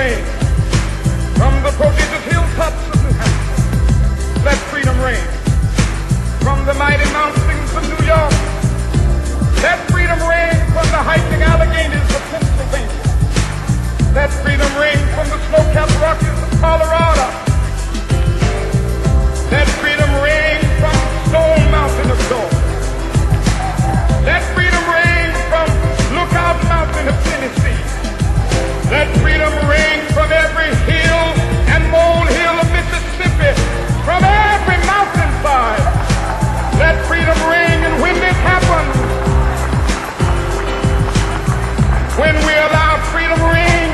reign from the prodigious hilltops of New Hampshire. Let freedom reign from the mighty mountains of New York. Let freedom reign from the hiking Alleghenies of Pennsylvania. Let freedom reign from the snow-capped Rockies of Colorado. Let freedom reign from Stone Mountain of Georgia. Let freedom reign from Lookout Mountain of Tennessee. Let freedom reign from every hill and molehill of Mississippi, from every mountainside. Let freedom reign, and when this happens, when we allow freedom reign,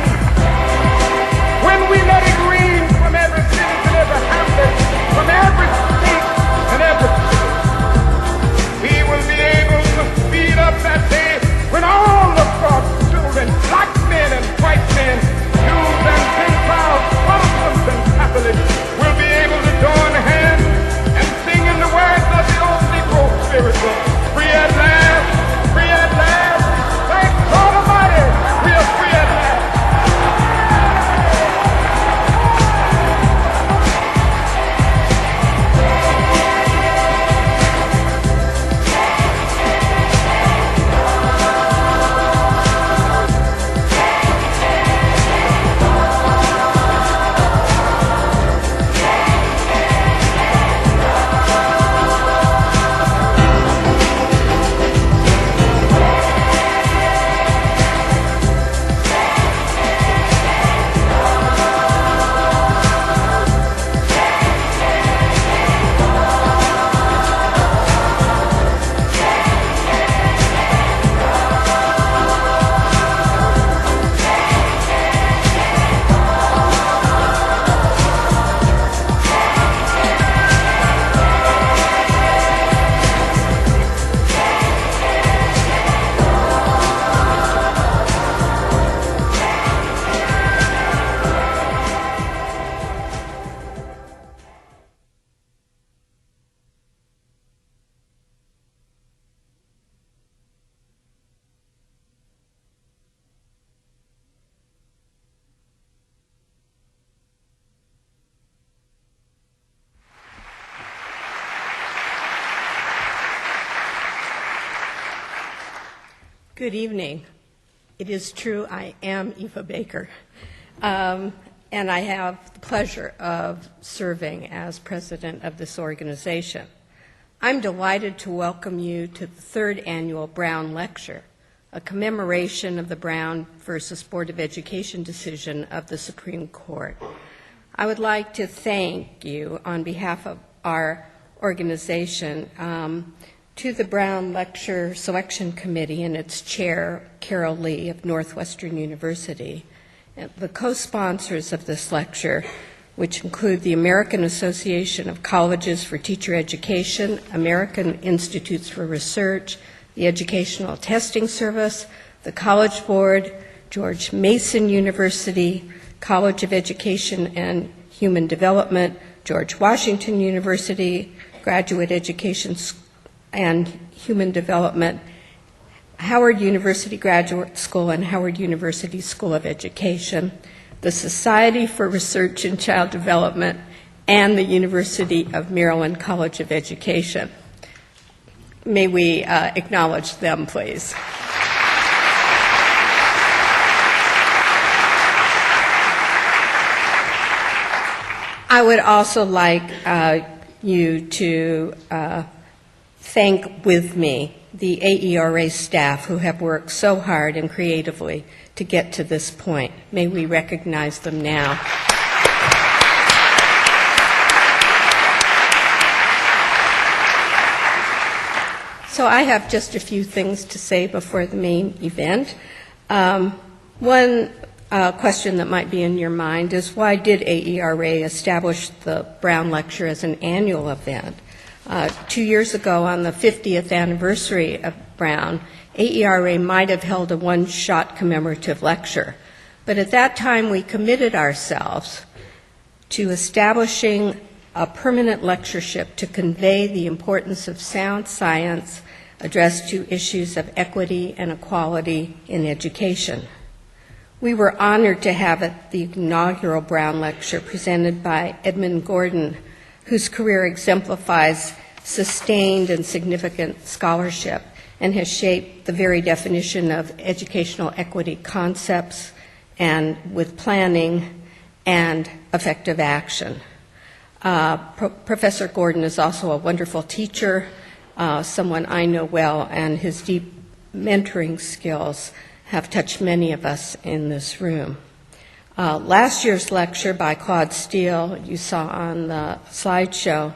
when we let it reign from every city and every hamlet, from every state and every city, we will be able to speed up that day when all of God's children, black men and white men, Jews and Gentiles, Protestants and Catholics, will be able to join hands and sing in the words of the old Negro spiritual, free at last, free at last, thank God Almighty, we are free at last. Good evening. It is true, I am Eva Baker, and I have the pleasure of serving as president of this organization. I'm delighted to welcome you to the third annual Brown Lecture, a commemoration of the Brown versus Board of Education decision of the Supreme Court. I would like to thank you on behalf of our organization to the Brown Lecture Selection Committee and its chair, Carol Lee of Northwestern University, and the co-sponsors of this lecture, which include the American Association of Colleges for Teacher Education, American Institutes for Research, the Educational Testing Service, the College Board, George Mason University, College of Education and Human Development, George Washington University, Graduate Education and Human Development, Howard University Graduate School and Howard University School of Education, the Society for Research in Child Development, and the University of Maryland College of Education. May we acknowledge them, please. I would also like you to thank with me the AERA staff who have worked so hard and creatively to get to this point. May we recognize them now. So I have just a few things to say before the main event. One question that might be in your mind is, why did AERA establish the Brown Lecture as an annual event? 2 years ago, on the 50th anniversary of Brown, AERA might have held a one-shot commemorative lecture. But at that time, we committed ourselves to establishing a permanent lectureship to convey the importance of sound science addressed to issues of equity and equality in education. We were honored to have the inaugural Brown Lecture presented by Edmund Gordon, whose career exemplifies sustained and significant scholarship and has shaped the very definition of educational equity concepts and with planning and effective action. Professor Gordon is also a wonderful teacher, someone I know well, and his deep mentoring skills have touched many of us in this room. Last year's lecture by Claude Steele, you saw on the slideshow,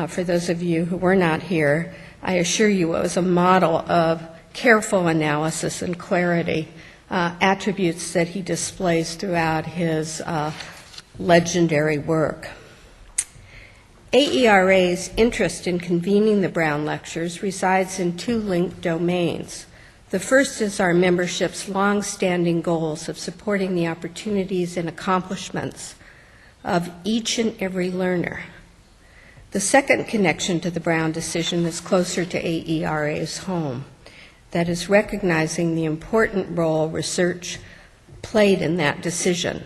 for those of you who were not here, I assure you it was a model of careful analysis and clarity, attributes that he displays throughout his legendary work. AERA's interest in convening the Brown Lectures resides in two linked domains. The first is our membership's long-standing goals of supporting the opportunities and accomplishments of each and every learner. The second connection to the Brown decision is closer to AERA's home, that is recognizing the important role research played in that decision.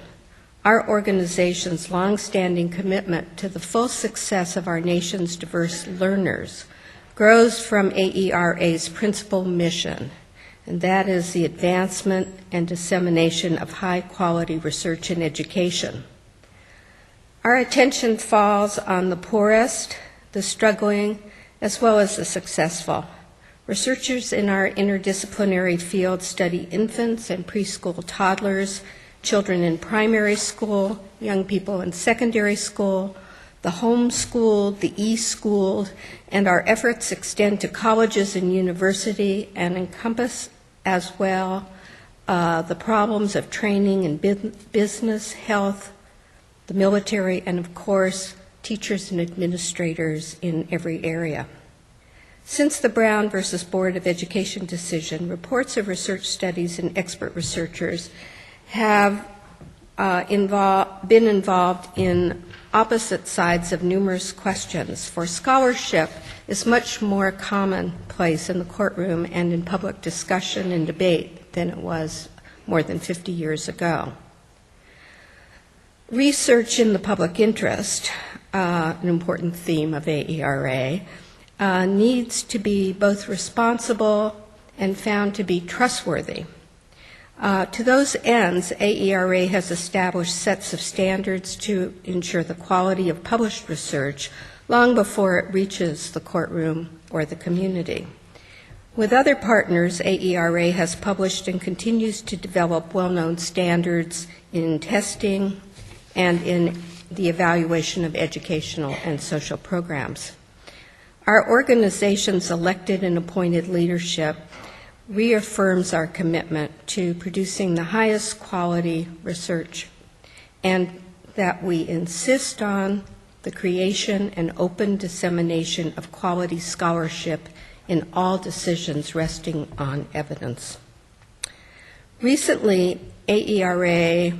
Our organization's long-standing commitment to the full success of our nation's diverse learners grows from AERA's principal mission, and that is the advancement and dissemination of high-quality research and education. Our attention falls on the poorest, the struggling, as well as the successful. Researchers in our interdisciplinary field study infants and preschool toddlers, children in primary school, young people in secondary school, the homeschooled, the e-schooled, and our efforts extend to colleges and university and encompass as well the problems of training in business, health, the military, and of course, teachers and administrators in every area. Since the Brown versus Board of Education decision, reports of research studies and expert researchers have been involved in opposite sides of numerous questions, for scholarship is much more commonplace in the courtroom and in public discussion and debate than it was more than 50 years ago. Research in the public interest, an important theme of AERA, needs to be both responsible and found to be trustworthy. To those ends, AERA has established sets of standards to ensure the quality of published research long before it reaches the courtroom or the community. With other partners, AERA has published and continues to develop well-known standards in testing and in the evaluation of educational and social programs. Our organization's elected and appointed leadership reaffirms our commitment to producing the highest quality research and that we insist on the creation and open dissemination of quality scholarship in all decisions resting on evidence. Recently, AERA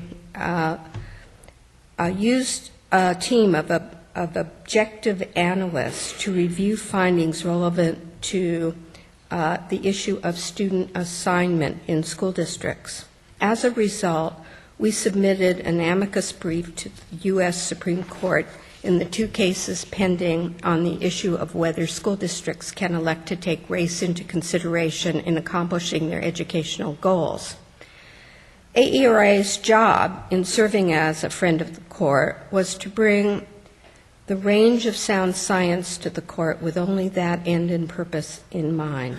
used a team of objective analysts to review findings relevant to the issue of student assignment in school districts. As a result, we submitted an amicus brief to the U.S. Supreme Court in the two cases pending on the issue of whether school districts can elect to take race into consideration in accomplishing their educational goals. AERA's job in serving as a friend of the court was to bring the range of sound science to the court with only that end and purpose in mind.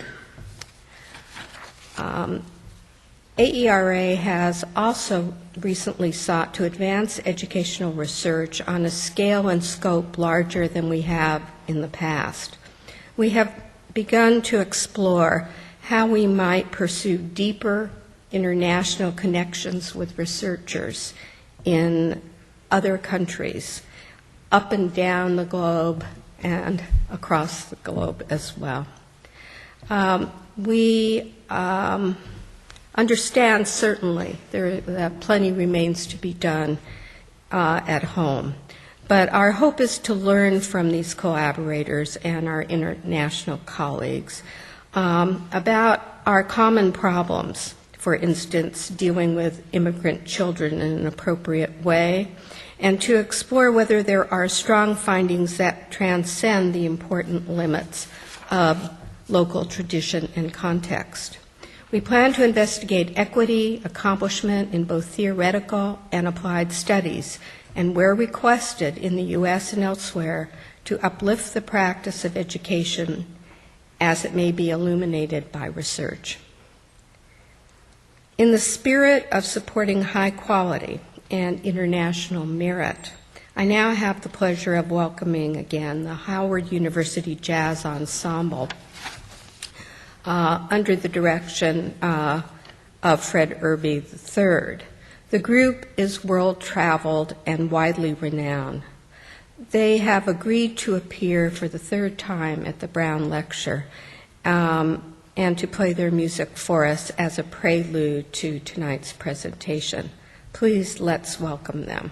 AERA has also recently sought to advance educational research on a scale and scope larger than we have in the past. We have begun to explore how we might pursue deeper international connections with researchers in other countries, up and down the globe and across the globe as well. We understand certainly that plenty remains to be done at home, but our hope is to learn from these collaborators and our international colleagues about our common problems. for instance, dealing with immigrant children in an appropriate way, and to explore whether there are strong findings that transcend the important limits of local tradition and context. We plan to investigate equity, accomplishment in both theoretical and applied studies, and where requested in the U.S. and elsewhere, to uplift the practice of education as it may be illuminated by research. In the spirit of supporting high quality and international merit, I now have the pleasure of welcoming again the Howard University Jazz Ensemble under the direction of Fred Irby III. The group is world-traveled and widely renowned. They have agreed to appear for the third time at the Brown Lecture and to play their music for us as a prelude to tonight's presentation. Please, let's welcome them.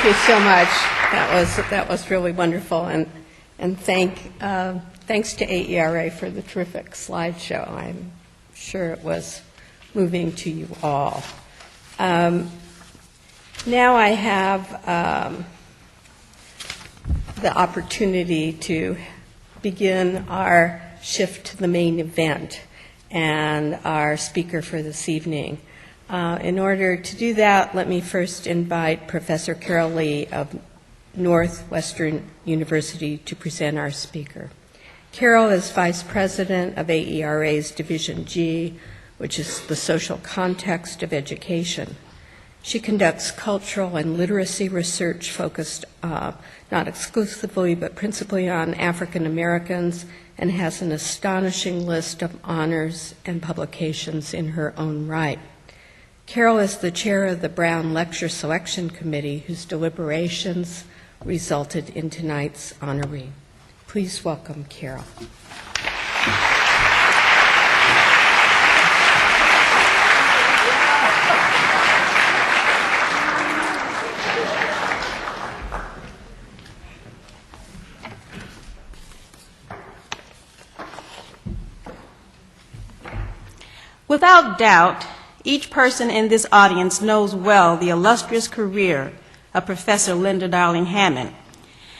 you so much. That was really wonderful, and thanks to AERA for the terrific slideshow. I'm sure it was moving to you all. Now I have the opportunity to begin our shift to the main event and our speaker for this evening. In order to do that, let me first invite Professor Carol Lee of Northwestern University to present our speaker. Carol is Vice President of AERA's Division G, which is the social context of education. She conducts cultural and literacy research focused not exclusively but principally on African Americans, and has an astonishing list of honors and publications in her own right. Carol is the chair of the Brown Lecture Selection Committee, whose deliberations resulted in tonight's honoree. Please welcome Carol. Without doubt, each person in this audience knows well the illustrious career of Professor Linda Darling-Hammond.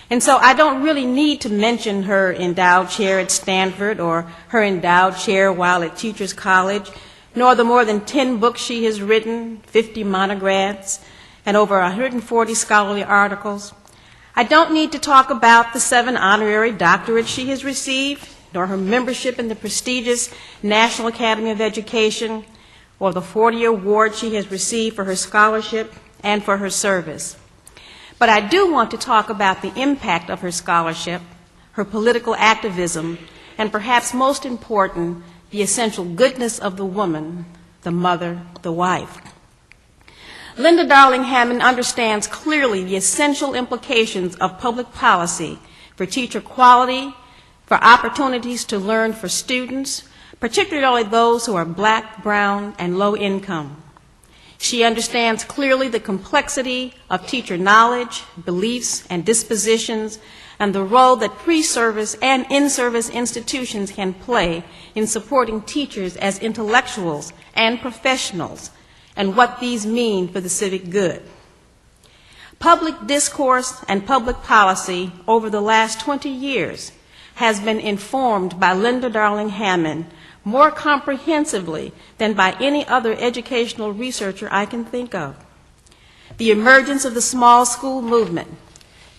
And so I don't really need to mention her endowed chair at Stanford or her endowed chair while at Teachers College, nor the more than 10 books she has written, 50 monographs, and over 140 scholarly articles. I don't need to talk about the 7 honorary doctorates she has received, nor her membership in the prestigious National Academy of Education, or the 40 awards she has received for her scholarship and for her service. But I do want to talk about the impact of her scholarship, her political activism, and perhaps most important, the essential goodness of the woman, the mother, the wife. Linda Darling-Hammond understands clearly the essential implications of public policy for teacher quality, for opportunities to learn for students, particularly those who are Black, brown, and low income. She understands clearly the complexity of teacher knowledge, beliefs, and dispositions, and the role that pre-service and in-service institutions can play in supporting teachers as intellectuals and professionals, and what these mean for the civic good. Public discourse and public policy over the last 20 years has been informed by Linda Darling-Hammond more comprehensively than by any other educational researcher I can think of. The emergence of the small school movement,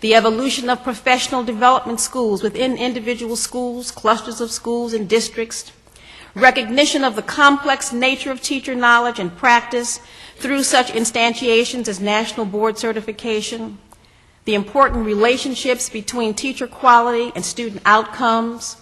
the evolution of professional development schools within individual schools, clusters of schools and districts, recognition of the complex nature of teacher knowledge and practice through such instantiations as national board certification, the important relationships between teacher quality and student outcomes,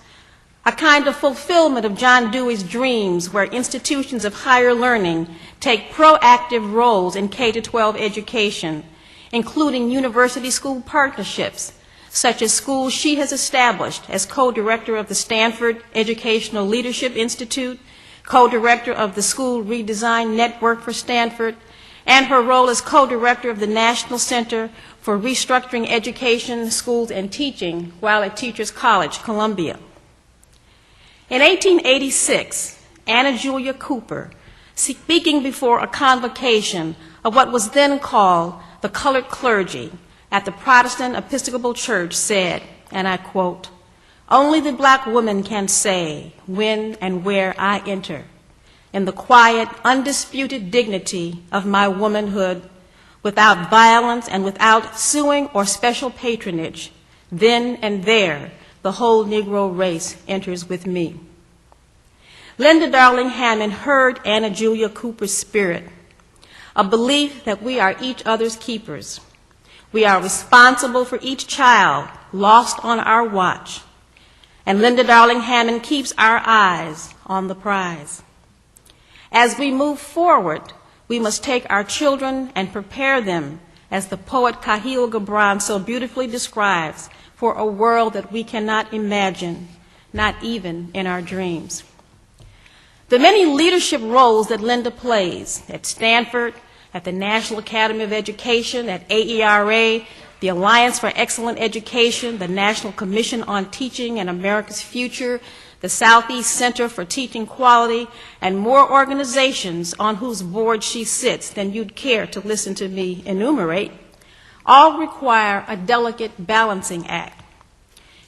a kind of fulfillment of John Dewey's dreams where institutions of higher learning take proactive roles in K-12 education, including university school partnerships, such as schools she has established as co-director of the Stanford Educational Leadership Institute, co-director of the School Redesign Network for Stanford, and her role as co-director of the National Center for Restructuring Education, Schools, and Teaching while at Teachers College, Columbia. In 1886, Anna Julia Cooper, speaking before a convocation of what was then called the colored clergy at the Protestant Episcopal Church, said, and I quote, "Only the Black woman can say when and where I enter, in the quiet, undisputed dignity of my womanhood, without violence and without suing or special patronage, then and there the whole Negro race enters with me." Linda Darling-Hammond heard Anna Julia Cooper's spirit, a belief that we are each other's keepers. We are responsible for each child lost on our watch, and Linda Darling-Hammond keeps our eyes on the prize. As we move forward, we must take our children and prepare them, as the poet Khalil Gibran so beautifully describes, for a world that we cannot imagine, not even in our dreams. The many leadership roles that Linda plays at Stanford, at the National Academy of Education, at AERA, the Alliance for Excellent Education, the National Commission on Teaching and America's Future, the Southeast Center for Teaching Quality, and more organizations on whose board she sits than you'd care to listen to me enumerate, all require a delicate balancing act.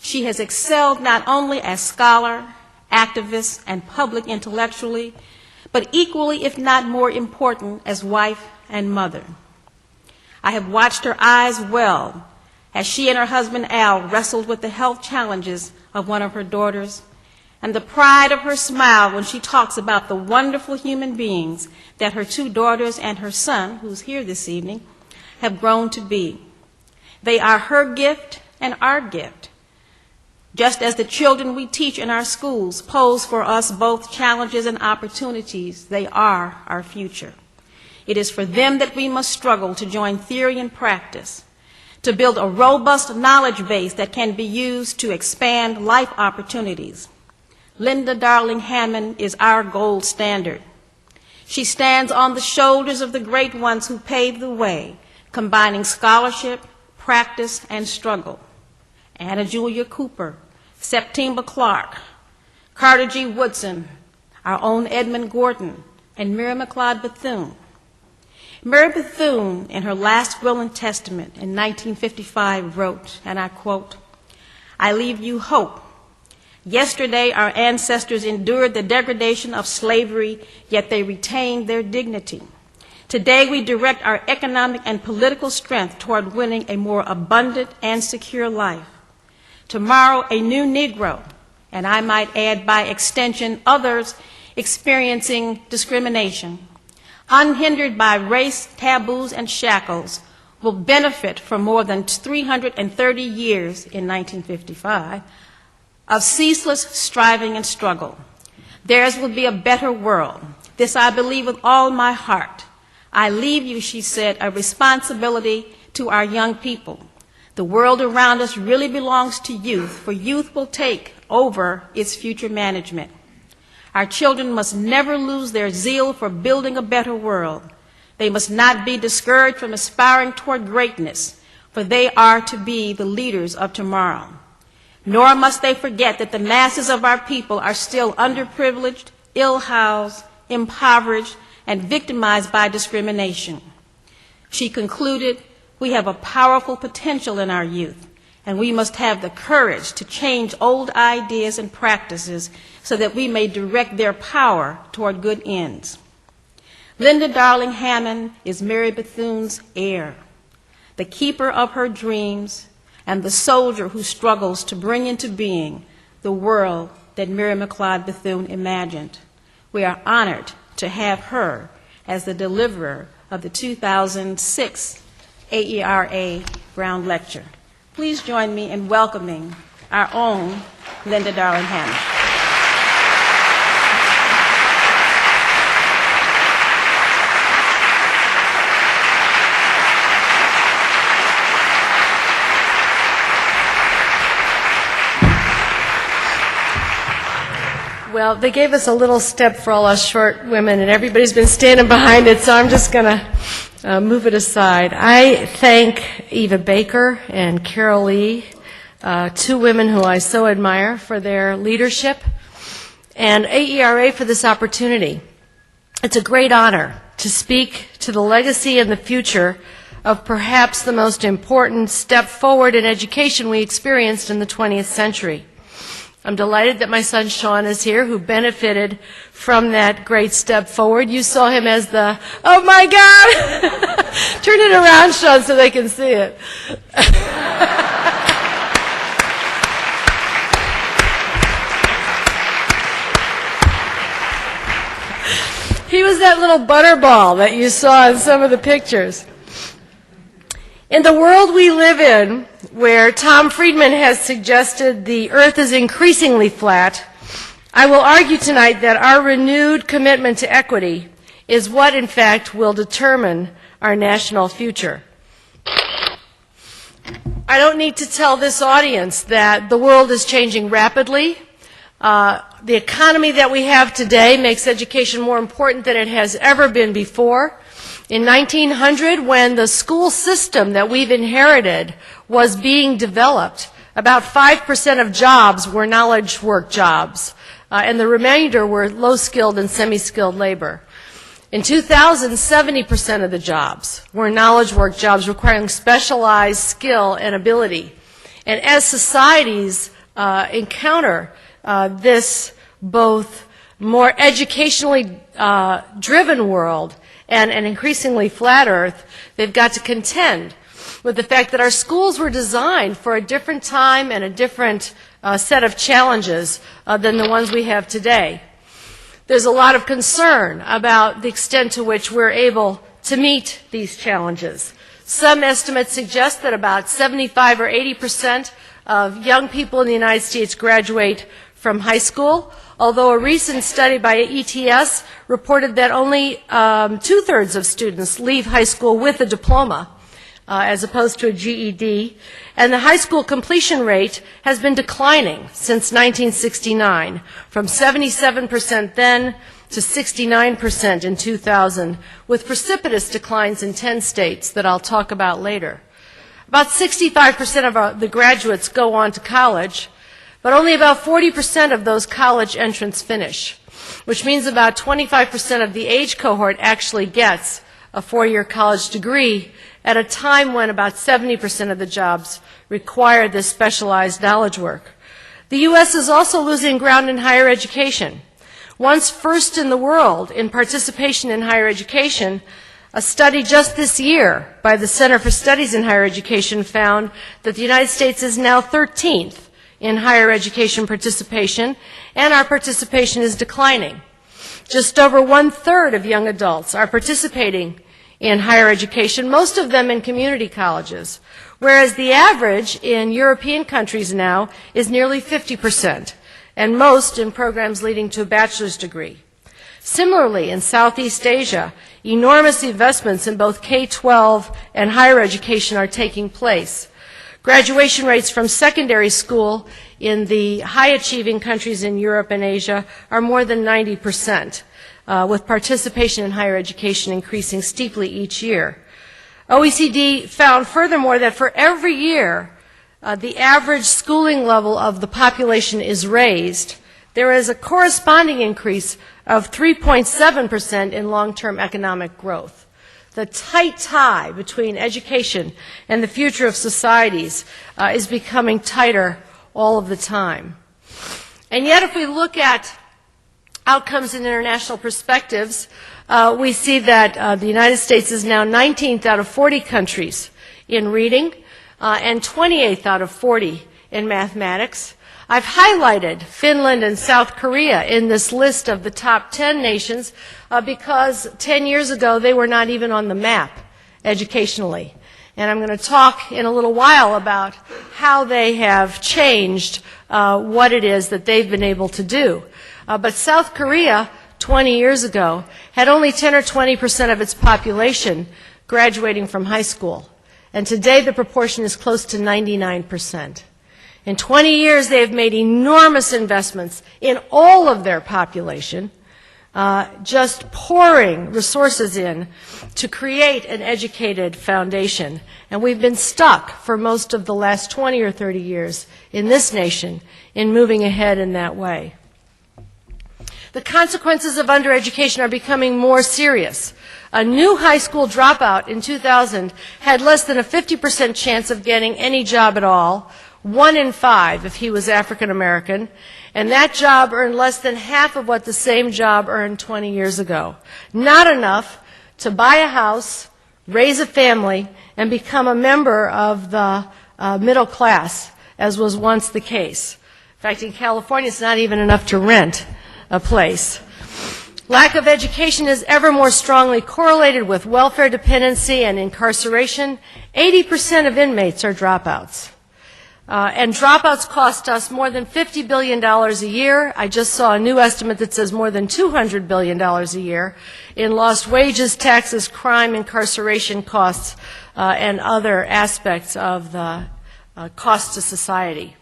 She has excelled not only as scholar, activist, and public intellectually, but equally, if not more important, as wife and mother. I have watched her eyes well as she and her husband Al wrestled with the health challenges of one of her daughters, and the pride of her smile when she talks about the wonderful human beings that her two daughters and her son, who's here this evening, have grown to be. They are her gift and our gift. Just as the children we teach in our schools pose for us both challenges and opportunities, they are our future. It is for them that we must struggle to join theory and practice, to build a robust knowledge base that can be used to expand life opportunities. Linda Darling-Hammond is our gold standard. She stands on the shoulders of the great ones who paved the way, combining scholarship, practice, and struggle. Anna Julia Cooper, September Clark, Carter G. Woodson, our own Edmund Gordon, and Mary McLeod Bethune. Mary Bethune, in her last will and testament in 1955, wrote, and I quote, "I leave you hope. Yesterday our ancestors endured the degradation of slavery, yet they retained their dignity. Today we direct our economic and political strength toward winning a more abundant and secure life. Tomorrow a new Negro, and I might add by extension others experiencing discrimination, unhindered by race, taboos, and shackles, will benefit from more than 330 years in 1955 of ceaseless striving and struggle. Theirs will be a better world. This I believe with all my heart. I leave you," she said, "a responsibility to our young people. The world around us really belongs to youth, for youth will take over its future management. Our children must never lose their zeal for building a better world. They must not be discouraged from aspiring toward greatness, for they are to be the leaders of tomorrow. Nor must they forget that the masses of our people are still underprivileged, ill-housed, impoverished, and victimized by discrimination." She concluded, "We have a powerful potential in our youth, and we must have the courage to change old ideas and practices so that we may direct their power toward good ends." Linda Darling-Hammond is Mary Bethune's heir, the keeper of her dreams, and the soldier who struggles to bring into being the world that Mary McLeod Bethune imagined. We are honored to have her as the deliverer of the 2006 AERA Brown Lecture. Please join me in welcoming our own Linda Darling-Hammond. Well, they gave us a little step for all us short women, and everybody's been standing behind it, so I'm just going to move it aside. I thank Eva Baker and Carol Lee, two women who I so admire, for their leadership, and AERA for this opportunity. It's a great honor to speak to the legacy and the future of perhaps the most important step forward in education we experienced in the 20th century. I'm delighted that my son Sean is here, who benefited from that great step forward. You saw him as the, oh my God! Turn it around, Sean, so they can see it. He was that little butterball that you saw in some of the pictures. In the world we live in, where Tom Friedman has suggested the earth is increasingly flat, I will argue tonight that our renewed commitment to equity is what, in fact, will determine our national future. I don't need to tell this audience that the world is changing rapidly. The economy that we have today makes education more important than it has ever been before. In 1900, when the school system that we've inherited was being developed, about 5% of jobs were knowledge work jobs, and the remainder were low-skilled and semi-skilled labor. In 2000, 70% of the jobs were knowledge work jobs requiring specialized skill and ability. And as societies encounter this both more educationally driven world and an increasingly flat earth, they've got to contend with the fact that our schools were designed for a different time and a different set of challenges than the ones we have today. There's a lot of concern about the extent to which we're able to meet these challenges. Some estimates suggest that about 75 or 80% of young people in the United States graduate from high school, although a recent study by ETS reported that only two-thirds of students leave high school with a diploma, as opposed to a GED, and the high school completion rate has been declining since 1969, from 77% then to 69% in 2000, with precipitous declines in 10 states that I'll talk about later. About 65% of the graduates go on to college, but only about 40% of those college entrants finish, which means about 25% of the age cohort actually gets a four-year college degree at a time when about 70% of the jobs require this specialized knowledge work. The U.S. is also losing ground in higher education. Once first in the world in participation in higher education, a study just this year by the Center for Studies in Higher Education found that the United States is now 13th in higher education participation, and our participation is declining. Just over one-third of young adults are participating in higher education, most of them in community colleges, whereas the average in European countries now is nearly 50%, and most in programs leading to a bachelor's degree. Similarly, in Southeast Asia, enormous investments in both K-12 and higher education are taking place. Graduation rates from secondary school in the high-achieving countries in Europe and Asia are more than 90%, with participation in higher education increasing steeply each year. OECD found furthermore that for every year the average schooling level of the population is raised, there is a corresponding increase of 3.7% in long-term economic growth. The tight tie between education and the future of societies is becoming tighter all of the time. And yet if we look at outcomes in international perspectives, we see that the United States is now 19th out of 40 countries in reading and 28th out of 40 in mathematics. I've highlighted Finland and South Korea in this list of the top 10 nations because 10 years ago they were not even on the map educationally. And I'm going to talk in a little while about how they have changed what it is that they've been able to do. But South Korea, 20 years ago, had only 10 or 20% of its population graduating from high school. And today the proportion is close to 99%. In 20 years, they have made enormous investments in all of their population, just pouring resources in to create an educated foundation. And we've been stuck for most of the last 20 or 30 years in this nation in moving ahead in that way. The consequences of undereducation are becoming more serious. A new high school dropout in 2000 had less than a 50% chance of getting any job at all, 1 in 5 if he was African American, and that job earned less than half of what the same job earned 20 years ago. Not enough to buy a house, raise a family, and become a member of the middle class, as was once the case. In fact, in California, it's not even enough to rent a place. Lack of education is ever more strongly correlated with welfare dependency and incarceration. 80% of inmates are dropouts. And dropouts cost us more than $50 billion a year. I just saw a new estimate that says more than $200 billion a year in lost wages, taxes, crime, incarceration costs, and other aspects of the cost to society.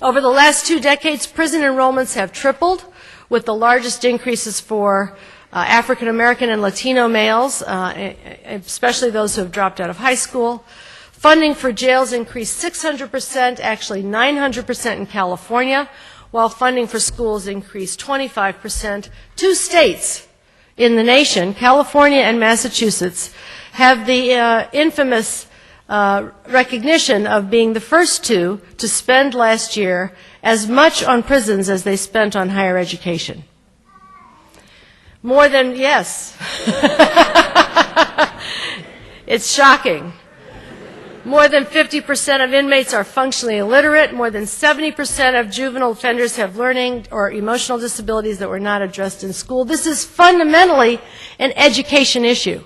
Over the last 2 decades, prison enrollments have tripled, with the largest increases for African American and Latino males, especially those who have dropped out of high school. Funding for jails increased 600%, actually 900% in California, while funding for schools increased 25%. 2 states in the nation, California and Massachusetts, have the infamous recognition of being the first 2 to spend last year as much on prisons as they spent on higher education. More than, yes. It's shocking. More than 50% of inmates are functionally illiterate. More than 70% of juvenile offenders have learning or emotional disabilities that were not addressed in school. This is fundamentally an education issue.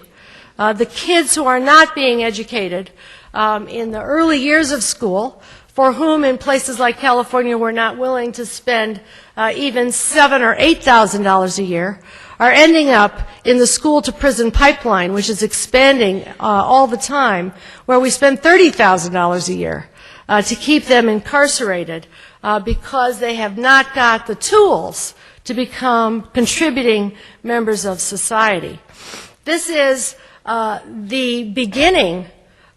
The kids who are not being educated in the early years of school, for whom in places like California we're not willing to spend even $7,000 or $8,000 a year, are ending up in the school-to-prison pipeline, which is expanding all the time, where we spend $30,000 a year to keep them incarcerated because they have not got the tools to become contributing members of society. This is the beginning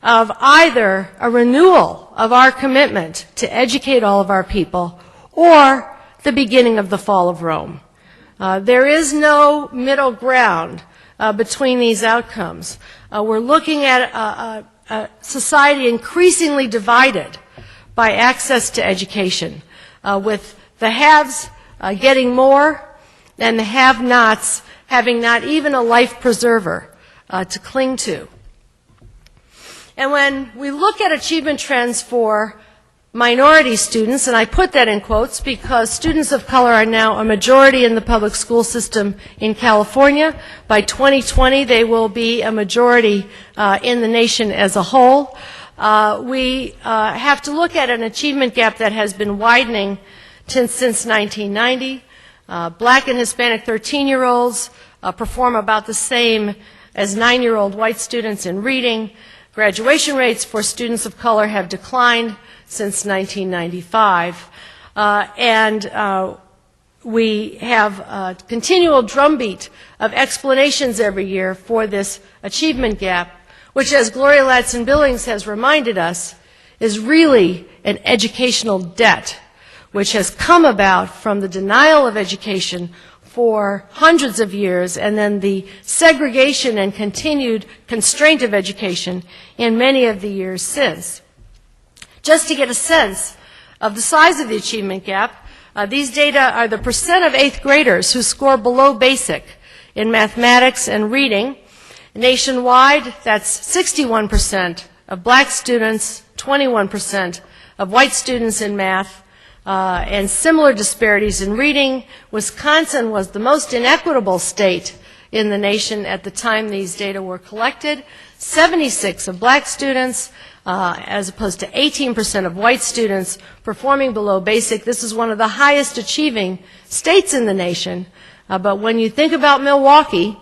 of either a renewal of our commitment to educate all of our people or the beginning of the fall of Rome. There is no middle ground between these outcomes. We're looking at a society increasingly divided by access to education, with the haves getting more and the have-nots having not even a life preserver to cling to. And when we look at achievement trends for minority students, and I put that in quotes because students of color are now a majority in the public school system in California. By 2020, they will be a majority in the nation as a whole. We have to look at an achievement gap that has been widening since 1990. Black and Hispanic 13-year-olds perform about the same as 9-year-old white students in reading. Graduation rates for students of color have declined since 1995. We have a continual drumbeat of explanations every year for this achievement gap, which, as Gloria Ladson-Billings has reminded us, is really an educational debt, which has come about from the denial of education for hundreds of years, and then the segregation and continued constraint of education in many of the years since. Just to get a sense of the size of the achievement gap, these data are the percent of 8th graders who score below basic in mathematics and reading. Nationwide, that's 61% of black students, 21% of white students in math, and similar disparities in reading. Wisconsin was the most inequitable state in the nation at the time these data were collected. 76 of black students, as opposed to 18% of white students performing below basic. This is one of the highest achieving states in the nation. But when you think about Milwaukee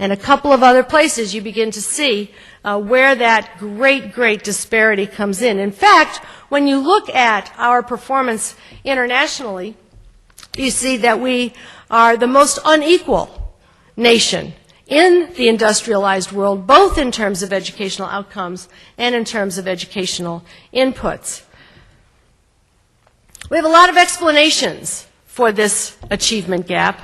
and a couple of other places, you begin to see where that great disparity comes in. In fact, when you look at our performance internationally, you see that we are the most unequal nation in the industrialized world, both in terms of educational outcomes and in terms of educational inputs. We have a lot of explanations for this achievement gap.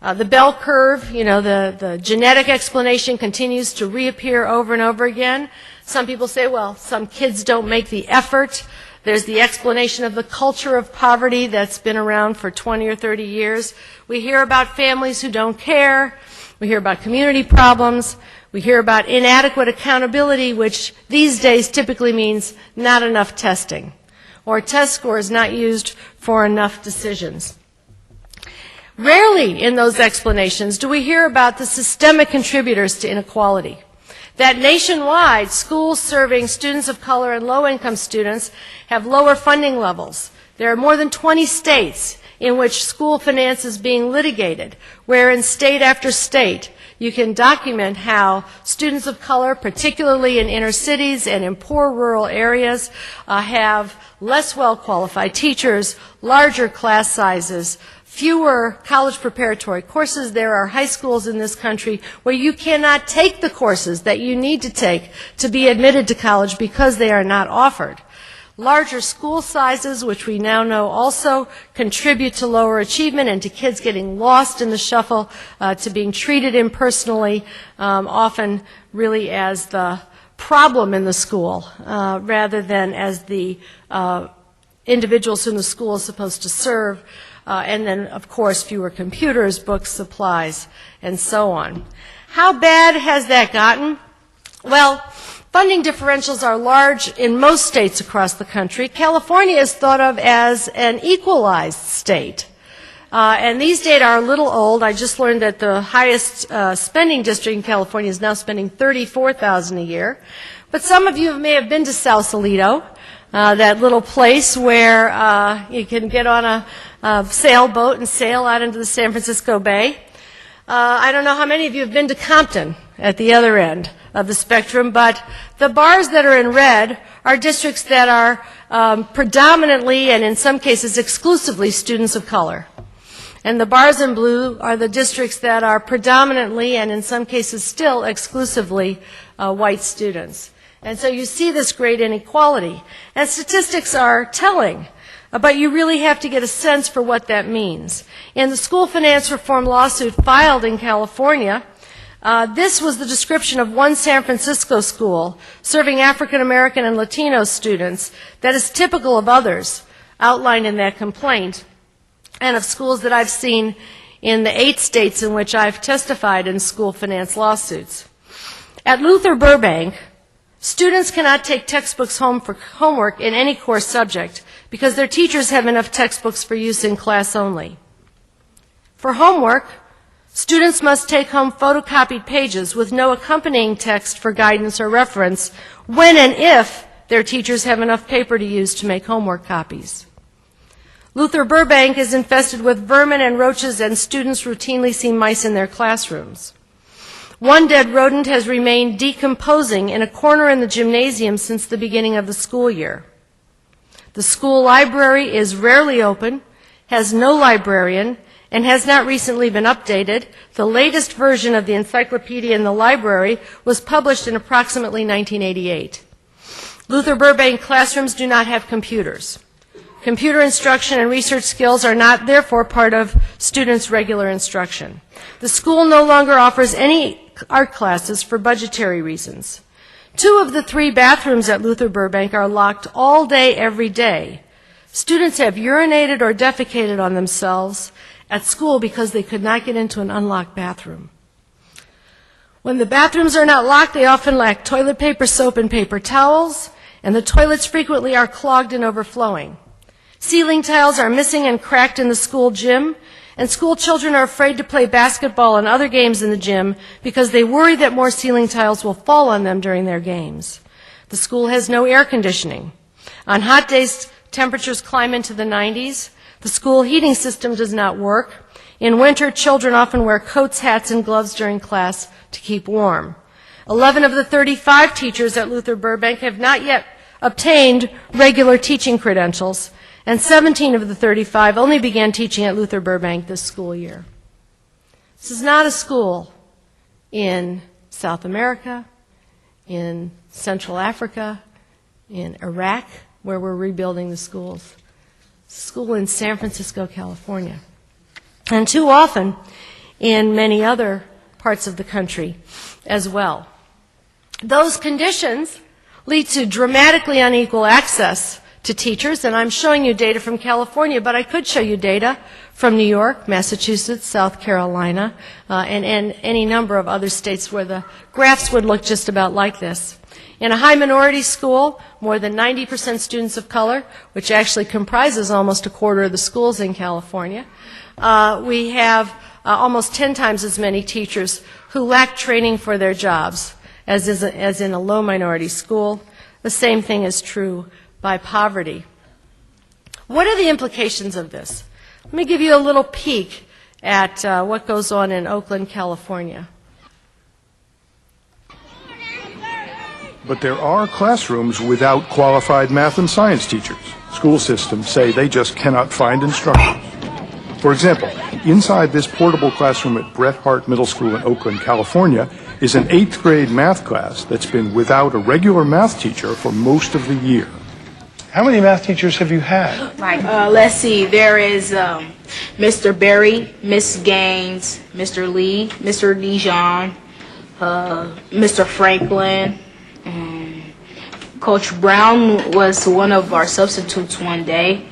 The bell curve, the genetic explanation continues to reappear over and over again. Some people say, well, some kids don't make the effort. There's the explanation of the culture of poverty that's been around for 20 or 30 years. We hear about families who don't care. We hear about community problems. We hear about inadequate accountability, which these days typically means not enough testing, or test scores not used for enough decisions. Rarely in those explanations do we hear about the systemic contributors to inequality. That nationwide, schools serving students of color and low-income students have lower funding levels. There are more than 20 states in which school finance is being litigated, where in state after state you can document how students of color, particularly in inner cities and in poor rural areas, have less well-qualified teachers, larger class sizes, fewer college preparatory courses. There are high schools in this country where you cannot take the courses that you need to take to be admitted to college because they are not offered. Larger school sizes, which we now know also contribute to lower achievement and to kids getting lost in the shuffle, to being treated impersonally, often really as the problem in the school, rather than as the individuals whom the school is supposed to serve. And then, of course, fewer computers, books, supplies, and so on. How bad has that gotten? Well, funding differentials are large in most states across the country. California is thought of as an equalized state. And these data are a little old. I just learned that the highest spending district in California is now spending $34,000 a year. But some of you may have been to Sausalito, that little place where you can get on a sailboat and sail out into the San Francisco Bay. I don't know how many of you have been to Compton at the other end of the spectrum, but the bars that are in red are districts that are predominantly and in some cases exclusively students of color. And the bars in blue are the districts that are predominantly and in some cases still exclusively white students. And so you see this great inequality. And statistics are telling, but you really have to get a sense for what that means. In the school finance reform lawsuit filed in California, this was the description of one San Francisco school serving African American and Latino students that is typical of others outlined in that complaint, and of schools that I've seen in the 8 states in which I've testified in school finance lawsuits. At Luther Burbank, students cannot take textbooks home for homework in any course subject because their teachers have enough textbooks for use in class only. For homework, students must take home photocopied pages with no accompanying text for guidance or reference when and if their teachers have enough paper to use to make homework copies. Luther Burbank is infested with vermin and roaches, and students routinely see mice in their classrooms. One dead rodent has remained decomposing in a corner in the gymnasium since the beginning of the school year. The school library is rarely open, has no librarian, and has not recently been updated. The latest version of the encyclopedia in the library was published in approximately 1988. Luther Burbank classrooms do not have computers. Computer instruction and research skills are not, therefore, part of students' regular instruction. The school no longer offers any art classes for budgetary reasons. 2 of the 3 bathrooms at Luther Burbank are locked all day, every day. Students have urinated or defecated on themselves at school because they could not get into an unlocked bathroom. When the bathrooms are not locked, they often lack toilet paper, soap, and paper towels, and the toilets frequently are clogged and overflowing. Ceiling tiles are missing and cracked in the school gym, and school children are afraid to play basketball and other games in the gym because they worry that more ceiling tiles will fall on them during their games. The school has no air conditioning. On hot days, temperatures climb into the 90s. The school heating system does not work. In winter, children often wear coats, hats, and gloves during class to keep warm. 11 of the 35 teachers at Luther Burbank have not yet obtained regular teaching credentials, and 17 of the 35 only began teaching at Luther Burbank this school year. This is not a school in South America, in Central Africa, in Iraq, where we're rebuilding the schools. It's a school in San Francisco, California. And too often in many other parts of the country as well. Those conditions lead to dramatically unequal access to teachers, and I'm showing you data from California, but I could show you data from New York, Massachusetts, South Carolina, and any number of other states where the graphs would look just about like this. In a high minority school, more than 90% students of color, which actually comprises almost a quarter of the schools in California, we have almost 10 times as many teachers who lack training for their jobs as in a low minority school. The same thing is true by poverty. What are the implications of this? Let me give you a little peek at what goes on in Oakland, California. But there are classrooms without qualified math and science teachers. School systems say they just cannot find instructors. For example, inside this portable classroom at Bret Harte Middle School in Oakland, California, is an 8th grade math class that's been without a regular math teacher for most of the year. How many math teachers have you had? Let's see, there is Mr. Berry, Miss Gaines, Mr. Lee, Mr. Dijon, Mr. Franklin. Coach Brown was one of our substitutes one day.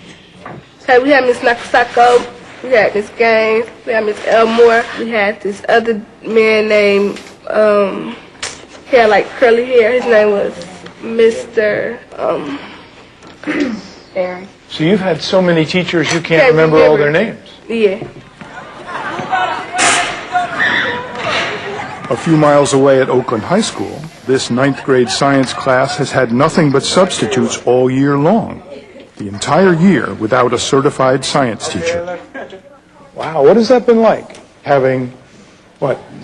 So we had Miss Nakasako, we had Miss Gaines, we had Miss Elmore, we had this other man named, he had like curly hair, his name was Mr. Barry. So you've had so many teachers you can't remember all their names. Yeah. A few miles away at Oakland High School, this 9th grade science class has had nothing but substitutes all year long. The entire year without a certified science teacher. Wow, what has that been like? Having,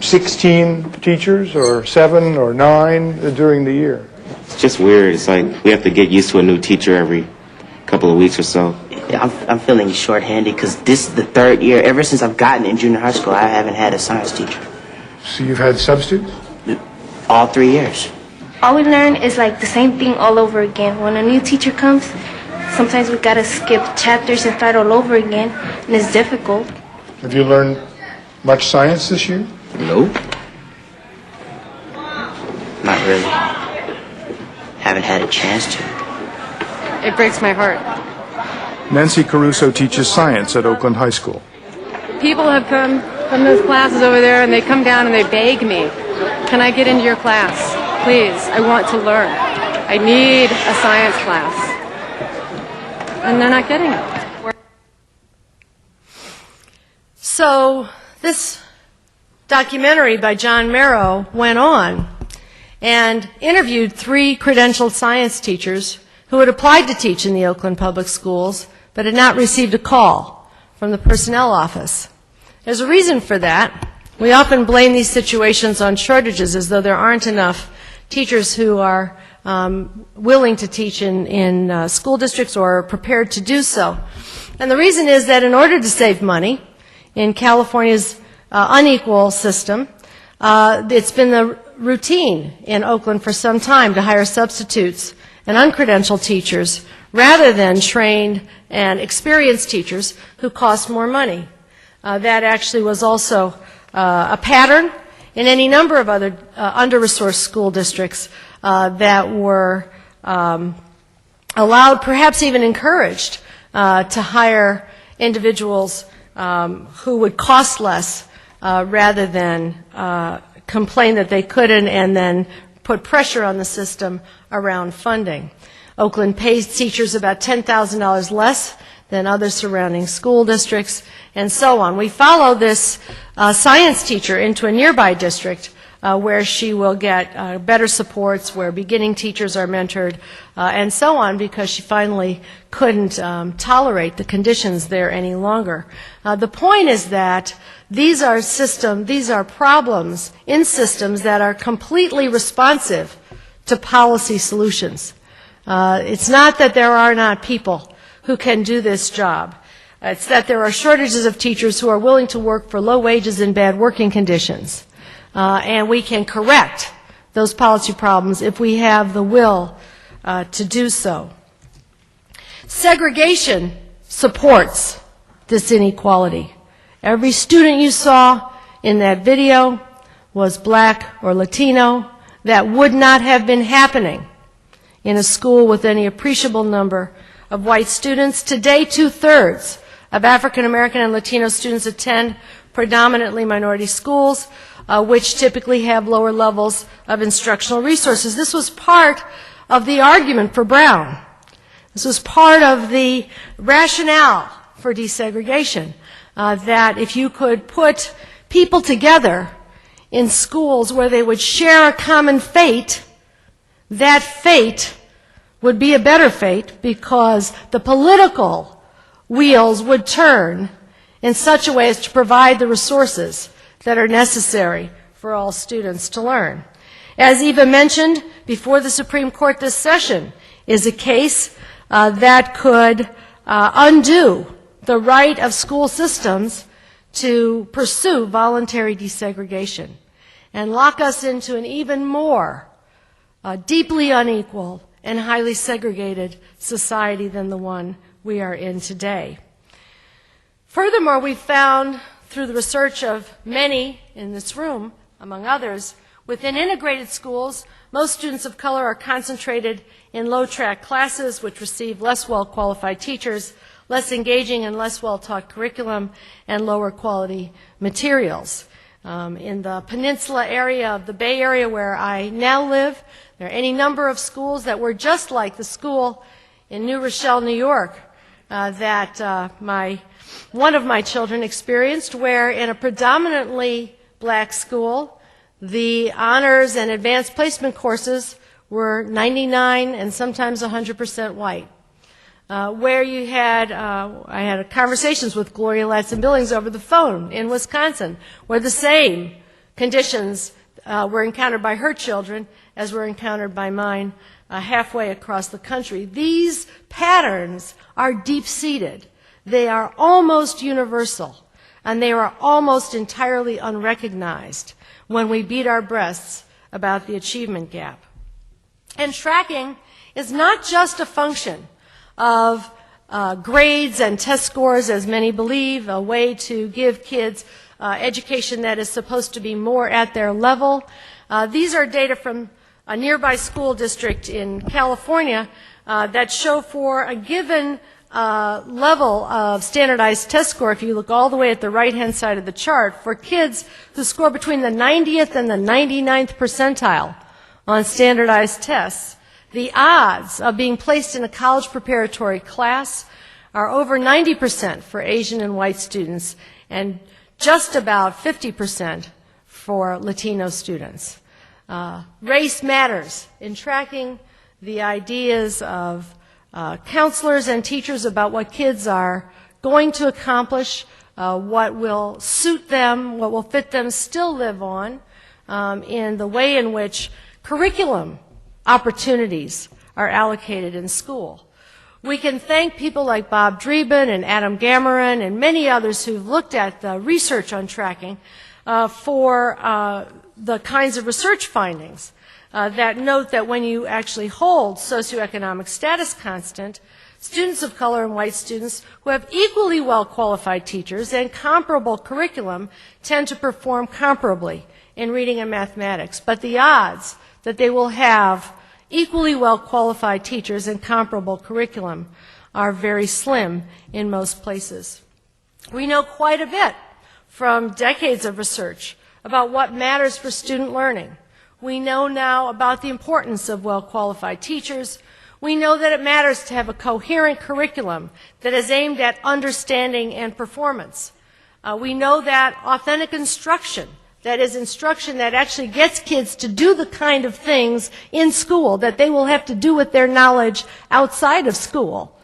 16 teachers or 7 or 9 during the year? It's just weird. It's like we have to get used to a new teacher every couple of weeks or so. I'm feeling shorthanded because this is the 3rd year. Ever since I've gotten in junior high school, I haven't had a science teacher. So you've had substitutes? All 3 years. All we learn is like the same thing all over again. When a new teacher comes, sometimes we gotta skip chapters and start all over again, and it's difficult. Have you learned much science this year? Nope. Not really. Haven't had a chance to. It breaks my heart. Nancy Caruso teaches science at Oakland High School. People have come from those classes over there, and they come down and they beg me, can I get into your class? Please, I want to learn. I need a science class. And they're not getting it. So this documentary by John Merrow went on and interviewed 3 credentialed science teachers who had applied to teach in the Oakland Public Schools but had not received a call from the personnel office. There's a reason for that. We often blame these situations on shortages as though there aren't enough teachers who are willing to teach in school districts or prepared to do so. And the reason is that in order to save money in California's unequal system, it's been the routine in Oakland for some time to hire substitutes and uncredentialed teachers rather than trained and experienced teachers who cost more money. That actually was also a pattern in any number of other under-resourced school districts that were allowed, perhaps even encouraged, to hire individuals who would cost less rather than complain that they couldn't and then put pressure on the system around funding. Oakland pays teachers about $10,000 less than other surrounding school districts, and so on. We follow this science teacher into a nearby district where she will get better supports, where beginning teachers are mentored, and so on, because she finally couldn't tolerate the conditions there any longer. The point is that these are problems in systems that are completely responsive to policy solutions. It's not that there are not people who can do this job. It's that there are shortages of teachers who are willing to work for low wages and bad working conditions. And we can correct those policy problems if we have the will to do so. Segregation supports this inequality. Every student you saw in that video was black or Latino. That would not have been happening in a school with any appreciable number of white students. Today, 2/3 of African American and Latino students attend predominantly minority schools, which typically have lower levels of instructional resources. This was part of the argument for Brown. This was part of the rationale for desegregation, that if you could put people together in schools where they would share a common fate, that fate would be a better fate because the political wheels would turn in such a way as to provide the resources that are necessary for all students to learn. As Eva mentioned, before the Supreme Court this session is a case that could undo the right of school systems to pursue voluntary desegregation and lock us into an even more deeply unequal and highly segregated society than the one we are in today. Furthermore, we found through the research of many in this room, among others, within integrated schools, most students of color are concentrated in low-track classes, which receive less well-qualified teachers, less engaging and less well-taught curriculum, and lower quality materials. In the peninsula area of the Bay Area where I now live, there are any number of schools that were just like the school in New Rochelle, New York, that one of my children experienced, where in a predominantly black school, the honors and advanced placement courses were 99 and sometimes 100% white. Where you had, I had conversations with Gloria Latson-Billings over the phone in Wisconsin, where the same conditions were encountered by her children as were encountered by mine halfway across the country. These patterns are deep-seated. They are almost universal, and they are almost entirely unrecognized when we beat our breasts about the achievement gap. And tracking is not just a function of grades and test scores, as many believe, a way to give kids education that is supposed to be more at their level. These are data from a nearby school district in California that show for a given level of standardized test score, if you look all the way at the right-hand side of the chart, for kids who score between the 90th and the 99th percentile on standardized tests, the odds of being placed in a college preparatory class are over 90% for Asian and white students and just about 50% for Latino students. Race matters in tracking the ideas of counselors and teachers about what kids are going to accomplish, what will suit them, what will fit them, still live on, in the way in which curriculum opportunities are allocated in school. We can thank people like Bob Dreeben and Adam Gammeren and many others who've looked at the research on tracking for the kinds of research findings that note that when you actually hold socioeconomic status constant, students of color and white students who have equally well-qualified teachers and comparable curriculum tend to perform comparably in reading and mathematics. But the odds that they will have equally well-qualified teachers and comparable curriculum are very slim in most places. We know quite a bit from decades of research about what matters for student learning. We know now about the importance of well-qualified teachers. We know that it matters to have a coherent curriculum that is aimed at understanding and performance. We know that authentic instruction, that is instruction that actually gets kids to do the kind of things in school that they will have to do with their knowledge outside of school.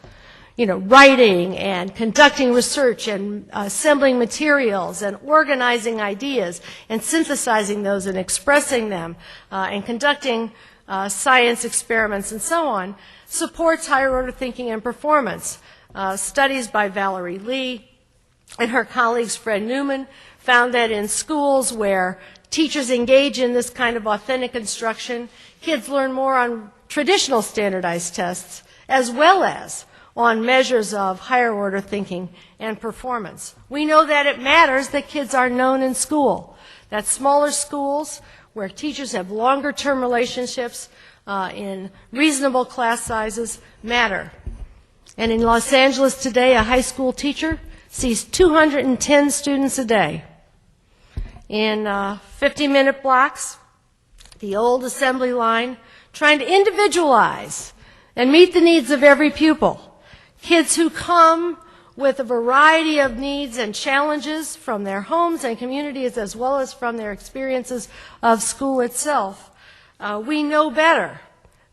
You know, writing and conducting research and assembling materials and organizing ideas and synthesizing those and expressing them and conducting science experiments and so on, supports higher order thinking and performance. Studies by Valerie Lee and her colleagues Fred Newman found that in schools where teachers engage in this kind of authentic instruction, kids learn more on traditional standardized tests as well as on measures of higher order thinking and performance. We know that it matters that kids are known in school, that smaller schools where teachers have longer term relationships in reasonable class sizes matter. And in Los Angeles today, a high school teacher sees 210 students a day in 50-minute blocks, the old assembly line, trying to individualize and meet the needs of every pupil. Kids who come with a variety of needs and challenges from their homes and communities as well as from their experiences of school itself. We know better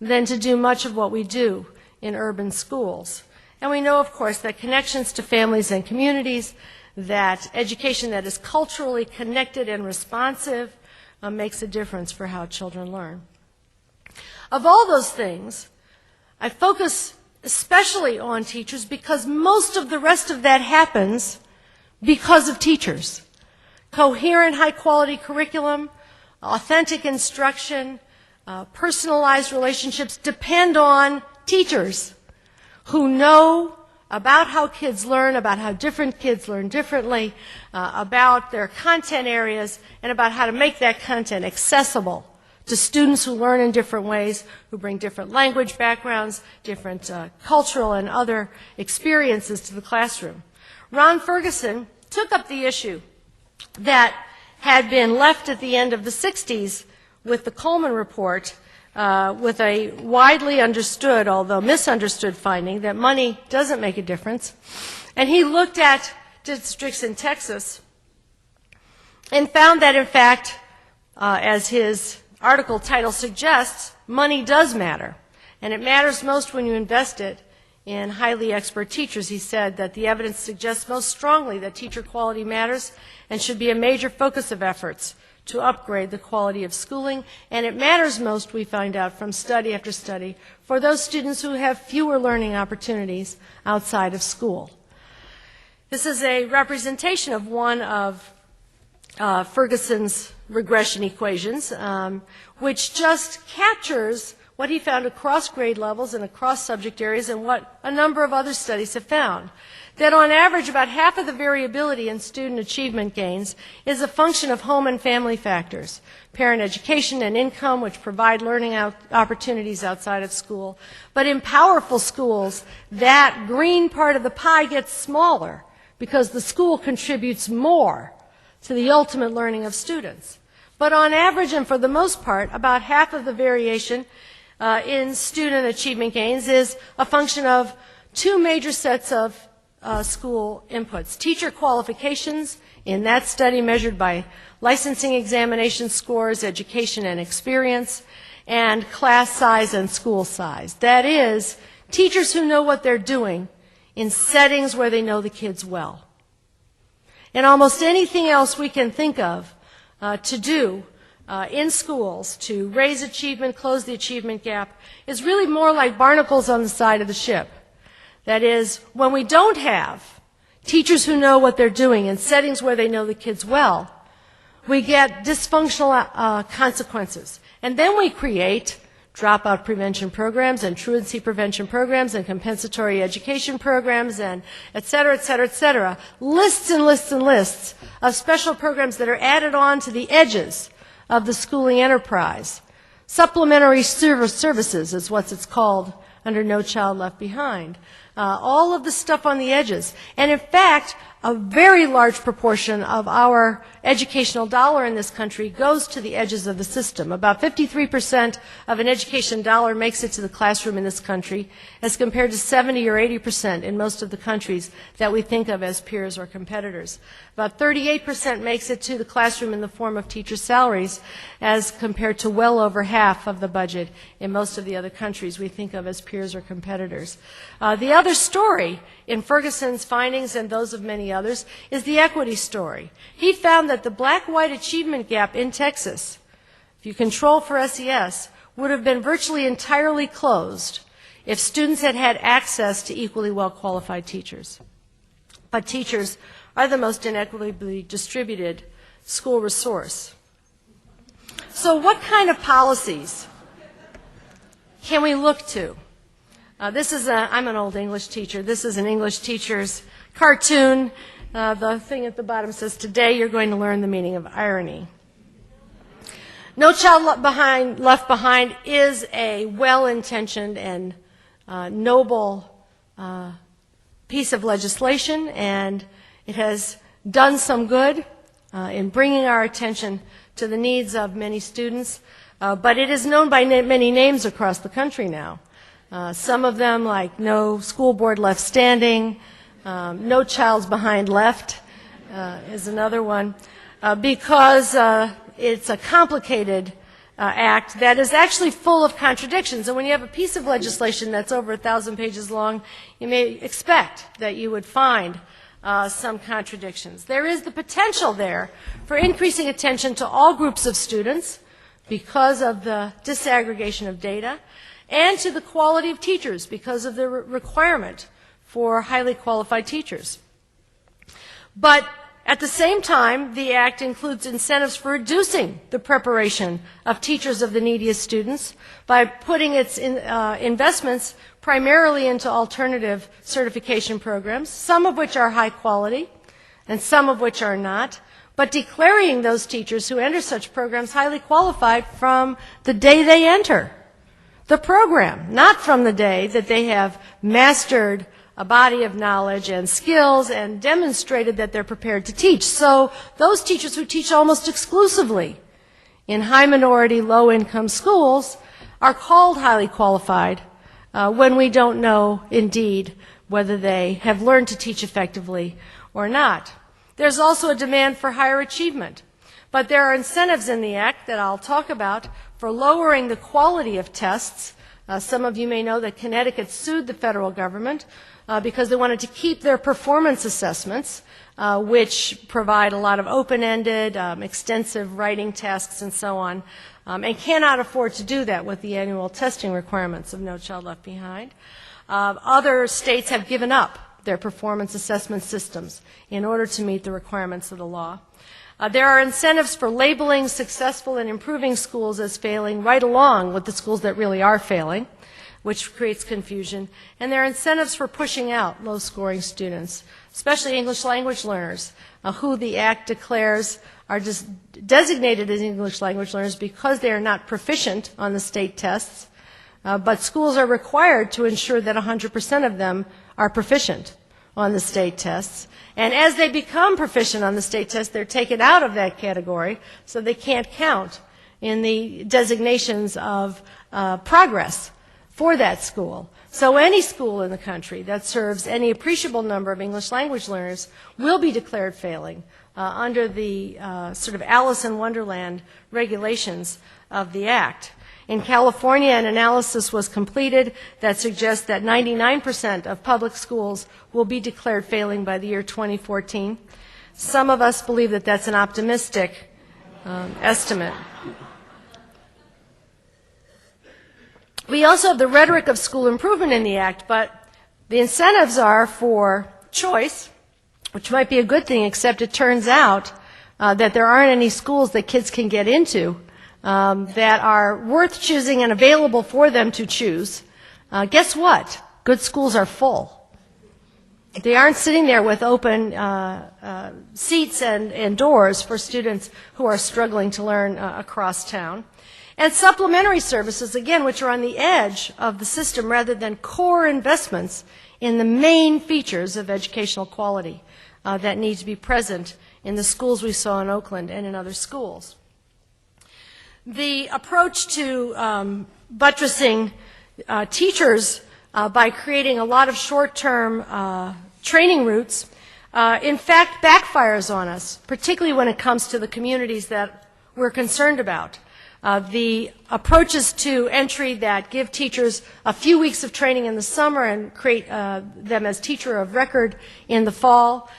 than to do much of what we do in urban schools. And we know, of course, that connections to families and communities, that education that is culturally connected and responsive makes a difference for how children learn. Of all those things, I focus especially on teachers, because most of the rest of that happens because of teachers. Coherent, high-quality curriculum, authentic instruction, personalized relationships depend on teachers who know about how kids learn, about how different kids learn differently, about their content areas, and about how to make that content accessible to students who learn in different ways, who bring different language backgrounds, different cultural and other experiences to the classroom. Ron Ferguson took up the issue that had been left at the end of the 60s with the Coleman Report, with a widely understood, although misunderstood finding that money doesn't make a difference. And he looked at districts in Texas and found that, in fact, as his article title suggests, money does matter. And it matters most when you invest it in highly expert teachers. He said that the evidence suggests most strongly that teacher quality matters and should be a major focus of efforts to upgrade the quality of schooling. And it matters most, we find out from study after study, for those students who have fewer learning opportunities outside of school. This is a representation of one of Ferguson's regression equations, which just captures what he found across grade levels and across subject areas, and what a number of other studies have found. That on average, about half of the variability in student achievement gains is a function of home and family factors, parent education and income, which provide learning opportunities outside of school. But in powerful schools, that green part of the pie gets smaller because the school contributes more to the ultimate learning of students. But on average, and for the most part, about half of the variation in student achievement gains is a function of two major sets of school inputs. Teacher qualifications, in that study measured by licensing examination scores, education and experience, and class size and school size. That is, teachers who know what they're doing in settings where they know the kids well. And almost anything else we can think of to do in schools to raise achievement, close the achievement gap, is really more like barnacles on the side of the ship. That is, when we don't have teachers who know what they're doing in settings where they know the kids well, we get dysfunctional consequences. And then we create dropout prevention programs and truancy prevention programs and compensatory education programs and et cetera, et cetera, et cetera. Lists and lists and lists of special programs that are added on to the edges of the schooling enterprise. Supplementary services is what it's called under No Child Left Behind. All of the stuff on the edges. And in fact, a very large proportion of our educational dollar in this country goes to the edges of the system. About 53% of an education dollar makes it to the classroom in this country, as compared to 70 or 80% in most of the countries that we think of as peers or competitors. About 38% makes it to the classroom in the form of teacher salaries, as compared to well over half of the budget in most of the other countries we think of as peers or competitors. The other story in Ferguson's findings and those of many others is the equity story. He found that the black-white achievement gap in Texas, if you control for SES, would have been virtually entirely closed if students had had access to equally well-qualified teachers. But teachers are the most inequitably distributed school resource. So what kind of policies can we look to? I'm an old English teacher. This is an English teacher's cartoon. The thing at the bottom says, "Today you're going to learn the meaning of irony." No Child Left Behind is a well-intentioned and noble piece of legislation, and it has done some good in bringing our attention to the needs of many students, but it is known by many names across the country now. Some of them, like No School Board Left Standing, No Child's Behind Left is another one, because it's a complicated act that is actually full of contradictions. And when you have a piece of legislation that's over 1,000 pages long, you may expect that you would find some contradictions. There is the potential there for increasing attention to all groups of students because of the disaggregation of data, and to the quality of teachers because of the requirement for highly qualified teachers. But at the same time, the Act includes incentives for reducing the preparation of teachers of the neediest students by putting its investments primarily into alternative certification programs, some of which are high quality and some of which are not, but declaring those teachers who enter such programs highly qualified from the day they enter the program, not from the day that they have mastered a body of knowledge and skills and demonstrated that they're prepared to teach. So those teachers who teach almost exclusively in high minority, low income schools are called highly qualified when we don't know indeed whether they have learned to teach effectively or not. There's also a demand for higher achievement, but there are incentives in the Act that I'll talk about for lowering the quality of tests. Some of you may know that Connecticut sued the federal government because they wanted to keep their performance assessments, which provide a lot of open-ended, extensive writing tasks and so on, and cannot afford to do that with the annual testing requirements of No Child Left Behind. Other states have given up their performance assessment systems in order to meet the requirements of the law. There are incentives for labeling successful and improving schools as failing right along with the schools that really are failing, which creates confusion. And there are incentives for pushing out low-scoring students, especially English language learners, who the Act declares are just designated as English language learners because they are not proficient on the state tests, but schools are required to ensure that 100% of them are proficient on the state tests. And as they become proficient on the state test, they're taken out of that category, so they can't count in the designations of progress for that school. So any school in the country that serves any appreciable number of English language learners will be declared failing under the sort of Alice in Wonderland regulations of the Act. In California, an analysis was completed that suggests that 99% of public schools will be declared failing by the year 2014. Some of us believe that that's an optimistic estimate. We also have the rhetoric of school improvement in the Act, but the incentives are for choice, which might be a good thing, except it turns out that there aren't any schools that kids can get into that are worth choosing and available for them to choose. Guess what? Good schools are full. They aren't sitting there with open seats and doors for students who are struggling to learn across town. And supplementary services, again, which are on the edge of the system rather than core investments in the main features of educational quality that need to be present in the schools we saw in Oakland and in other schools. The approach to buttressing teachers by creating a lot of short-term training routes, in fact, backfires on us, particularly when it comes to the communities that we're concerned about. The approaches to entry that give teachers a few weeks of training in the summer and create them as teacher of record in the fall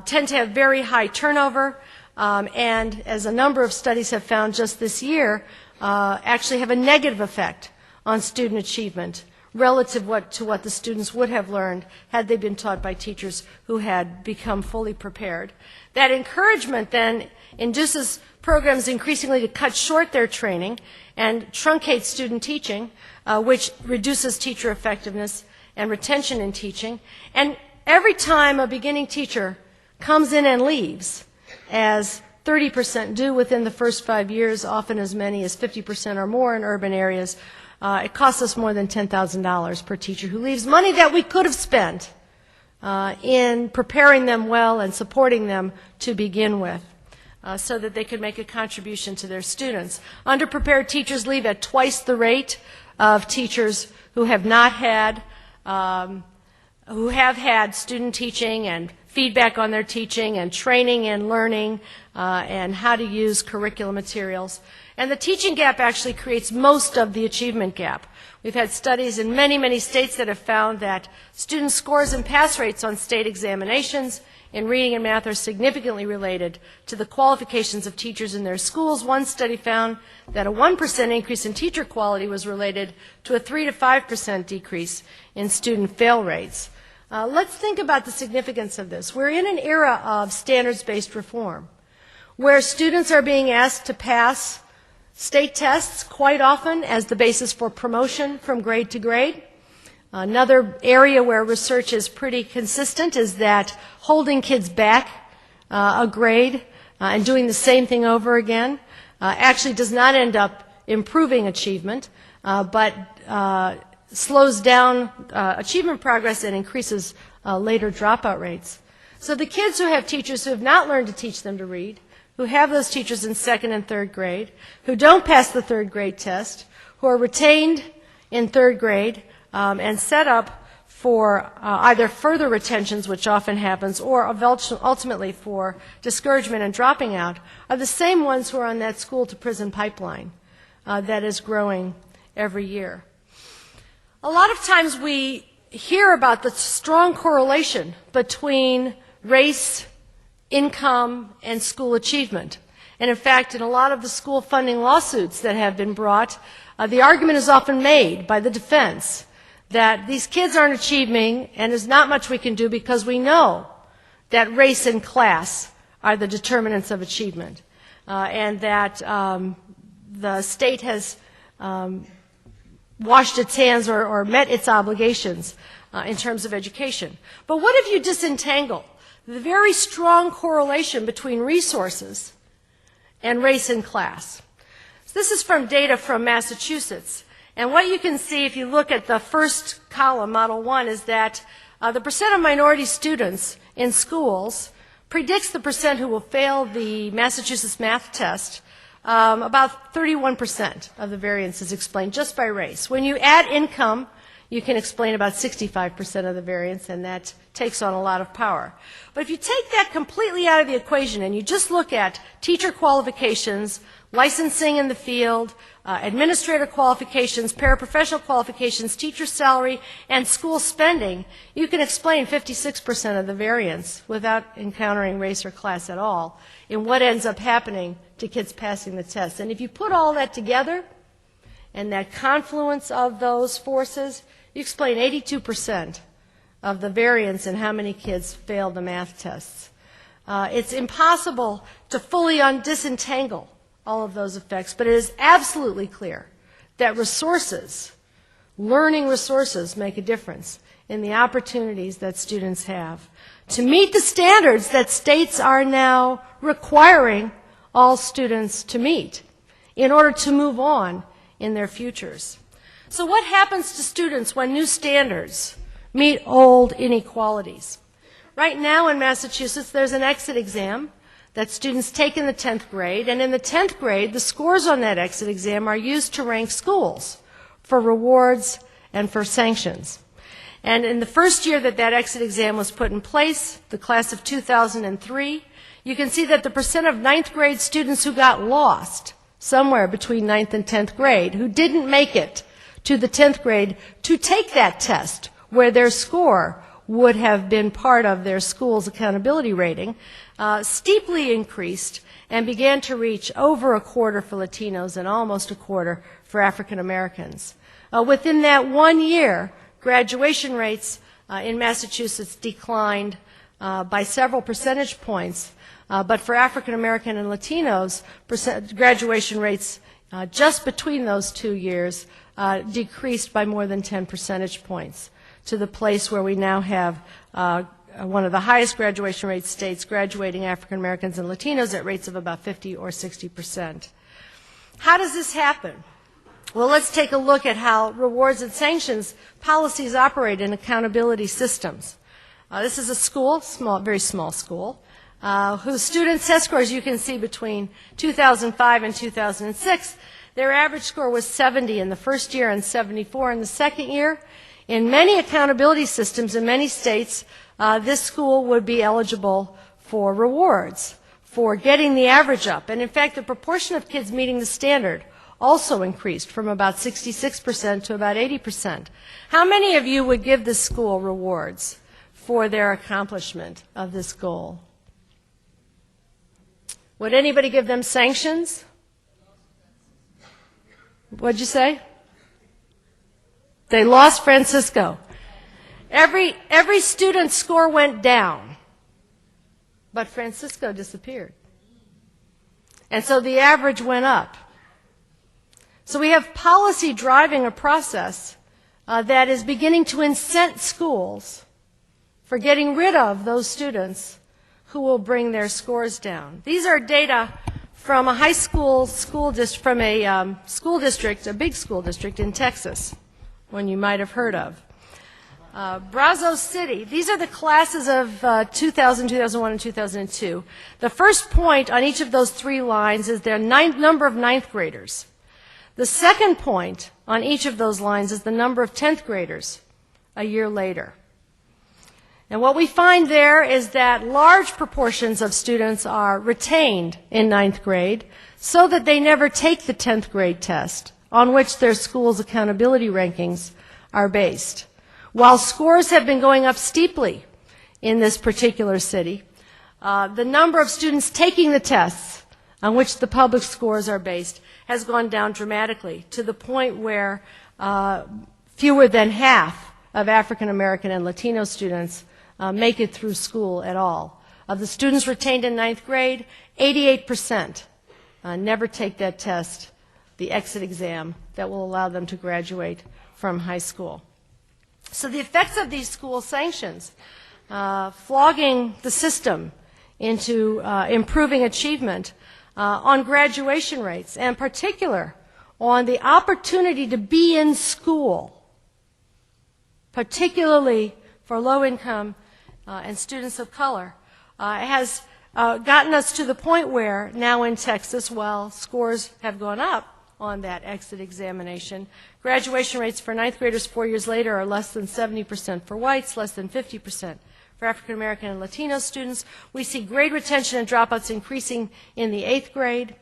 tend to have very high turnover, and as a number of studies have found just this year, actually have a negative effect on student achievement relative to what the students would have learned had they been taught by teachers who had become fully prepared. That encouragement then induces programs increasingly to cut short their training and truncate student teaching, which reduces teacher effectiveness and retention in teaching. And every time a beginning teacher comes in and leaves, as 30% do within the first 5 years, often as many as 50% or more in urban areas, it costs us more than $10,000 per teacher who leaves, money that we could have spent in preparing them well and supporting them to begin with, so that they could make a contribution to their students. Underprepared teachers leave at twice the rate of teachers who have not had, who have had student teaching and feedback on their teaching and training and learning and how to use curriculum materials. And the teaching gap actually creates most of the achievement gap. We've had studies in many, many states that have found that student scores and pass rates on state examinations in reading and math are significantly related to the qualifications of teachers in their schools. One study found that a 1% increase in teacher quality was related to a 3 to 5% decrease in student fail rates. Let's think about the significance of this. We're in an era of standards-based reform, where students are being asked to pass state tests quite often as the basis for promotion from grade to grade. Another area where research is pretty consistent is that holding kids back a grade and doing the same thing over again actually does not end up improving achievement, but slows down achievement progress and increases later dropout rates. So the kids who have teachers who have not learned to teach them to read, who have those teachers in second and third grade, who don't pass the third grade test, who are retained in third grade, and set up for either further retentions, which often happens, or ultimately for discouragement and dropping out, are the same ones who are on that school-to-prison pipeline that is growing every year. A lot of times we hear about the strong correlation between race, income, and school achievement. And in fact, in a lot of the school funding lawsuits that have been brought, the argument is often made by the defense that these kids aren't achieving and there's not much we can do because we know that race and class are the determinants of achievement, and that the state has washed its hands or met its obligations in terms of education. But what if you disentangle the very strong correlation between resources and race and class? So this is from data from Massachusetts. And what you can see if you look at the first column, Model 1, is that the percent of minority students in schools predicts the percent who will fail the Massachusetts math test. About 31% of the variance is explained just by race. When you add income, you can explain about 65% of the variance, and that takes on a lot of power. But if you take that completely out of the equation and you just look at teacher qualifications, licensing in the field, administrator qualifications, paraprofessional qualifications, teacher salary, and school spending, you can explain 56% of the variance without encountering race or class at all in what ends up happening to kids passing the test. And if you put all that together and that confluence of those forces, you explain 82% of the variance in how many kids fail the math tests. It's impossible to fully disentangle all of those effects, but it is absolutely clear that resources, learning resources, make a difference in the opportunities that students have to meet the standards that states are now requiring all students to meet in order to move on in their futures. So what happens to students when new standards meet old inequalities? Right now in Massachusetts, there's an exit exam that students take in the 10th grade, and in the 10th grade, the scores on that exit exam are used to rank schools for rewards and for sanctions. And in the first year that that exit exam was put in place, the class of 2003, you can see that the percent of 9th grade students who got lost somewhere between 9th and 10th grade, who didn't make it to the 10th grade to take that test where their score would have been part of their school's accountability rating, steeply increased and began to reach over a quarter for Latinos and almost a quarter for African Americans. Within that 1 year, graduation rates in Massachusetts declined by several percentage points, but for African American and Latinos, graduation rates just between those 2 years decreased by more than 10 percentage points, to the place where we now have one of the highest graduation rate states graduating African Americans and Latinos at rates of about 50 or 60%. How does this happen? Well, let's take a look at how rewards and sanctions policies operate in accountability systems. This is a school, very small school, whose students' test scores you can see between 2005 and 2006. Their average score was 70 in the first year and 74 in the second year. In many accountability systems in many states, this school would be eligible for rewards for getting the average up. And in fact, the proportion of kids meeting the standard also increased from about 66% to about 80%. How many of you would give this school rewards for their accomplishment of this goal. Would anybody give them sanctions? What'd you say? They lost Francisco. Every student's score went down, but Francisco disappeared. And so the average went up. So we have policy driving a process that is beginning to incent schools for getting rid of those students who will bring their scores down. These are data from a high school from a school district, a big school district in Texas, one you might have heard of. Brazos City, these are the classes of 2000, 2001, and 2002. The first point on each of those three lines is the number of ninth graders. The second point on each of those lines is the number of 10th graders a year later. And what we find there is that large proportions of students are retained in ninth grade so that they never take the 10th grade test on which their school's accountability rankings are based. While scores have been going up steeply in this particular city, the number of students taking the tests on which the public scores are based has gone down dramatically to the point where fewer than half of African American and Latino students make it through school at all. Of the students retained in ninth grade, 88% never take that test, the exit exam that will allow them to graduate from high school. So the effects of these school sanctions, flogging the system into improving achievement on graduation rates, and in particular on the opportunity to be in school, particularly for low-income and students of color, has gotten us to the point where now in Texas, while scores have gone up on that exit examination, graduation rates for ninth graders 4 years later are less than 70% for whites, less than 50% for African American and Latino students. We see grade retention and dropouts increasing in the 8th grade.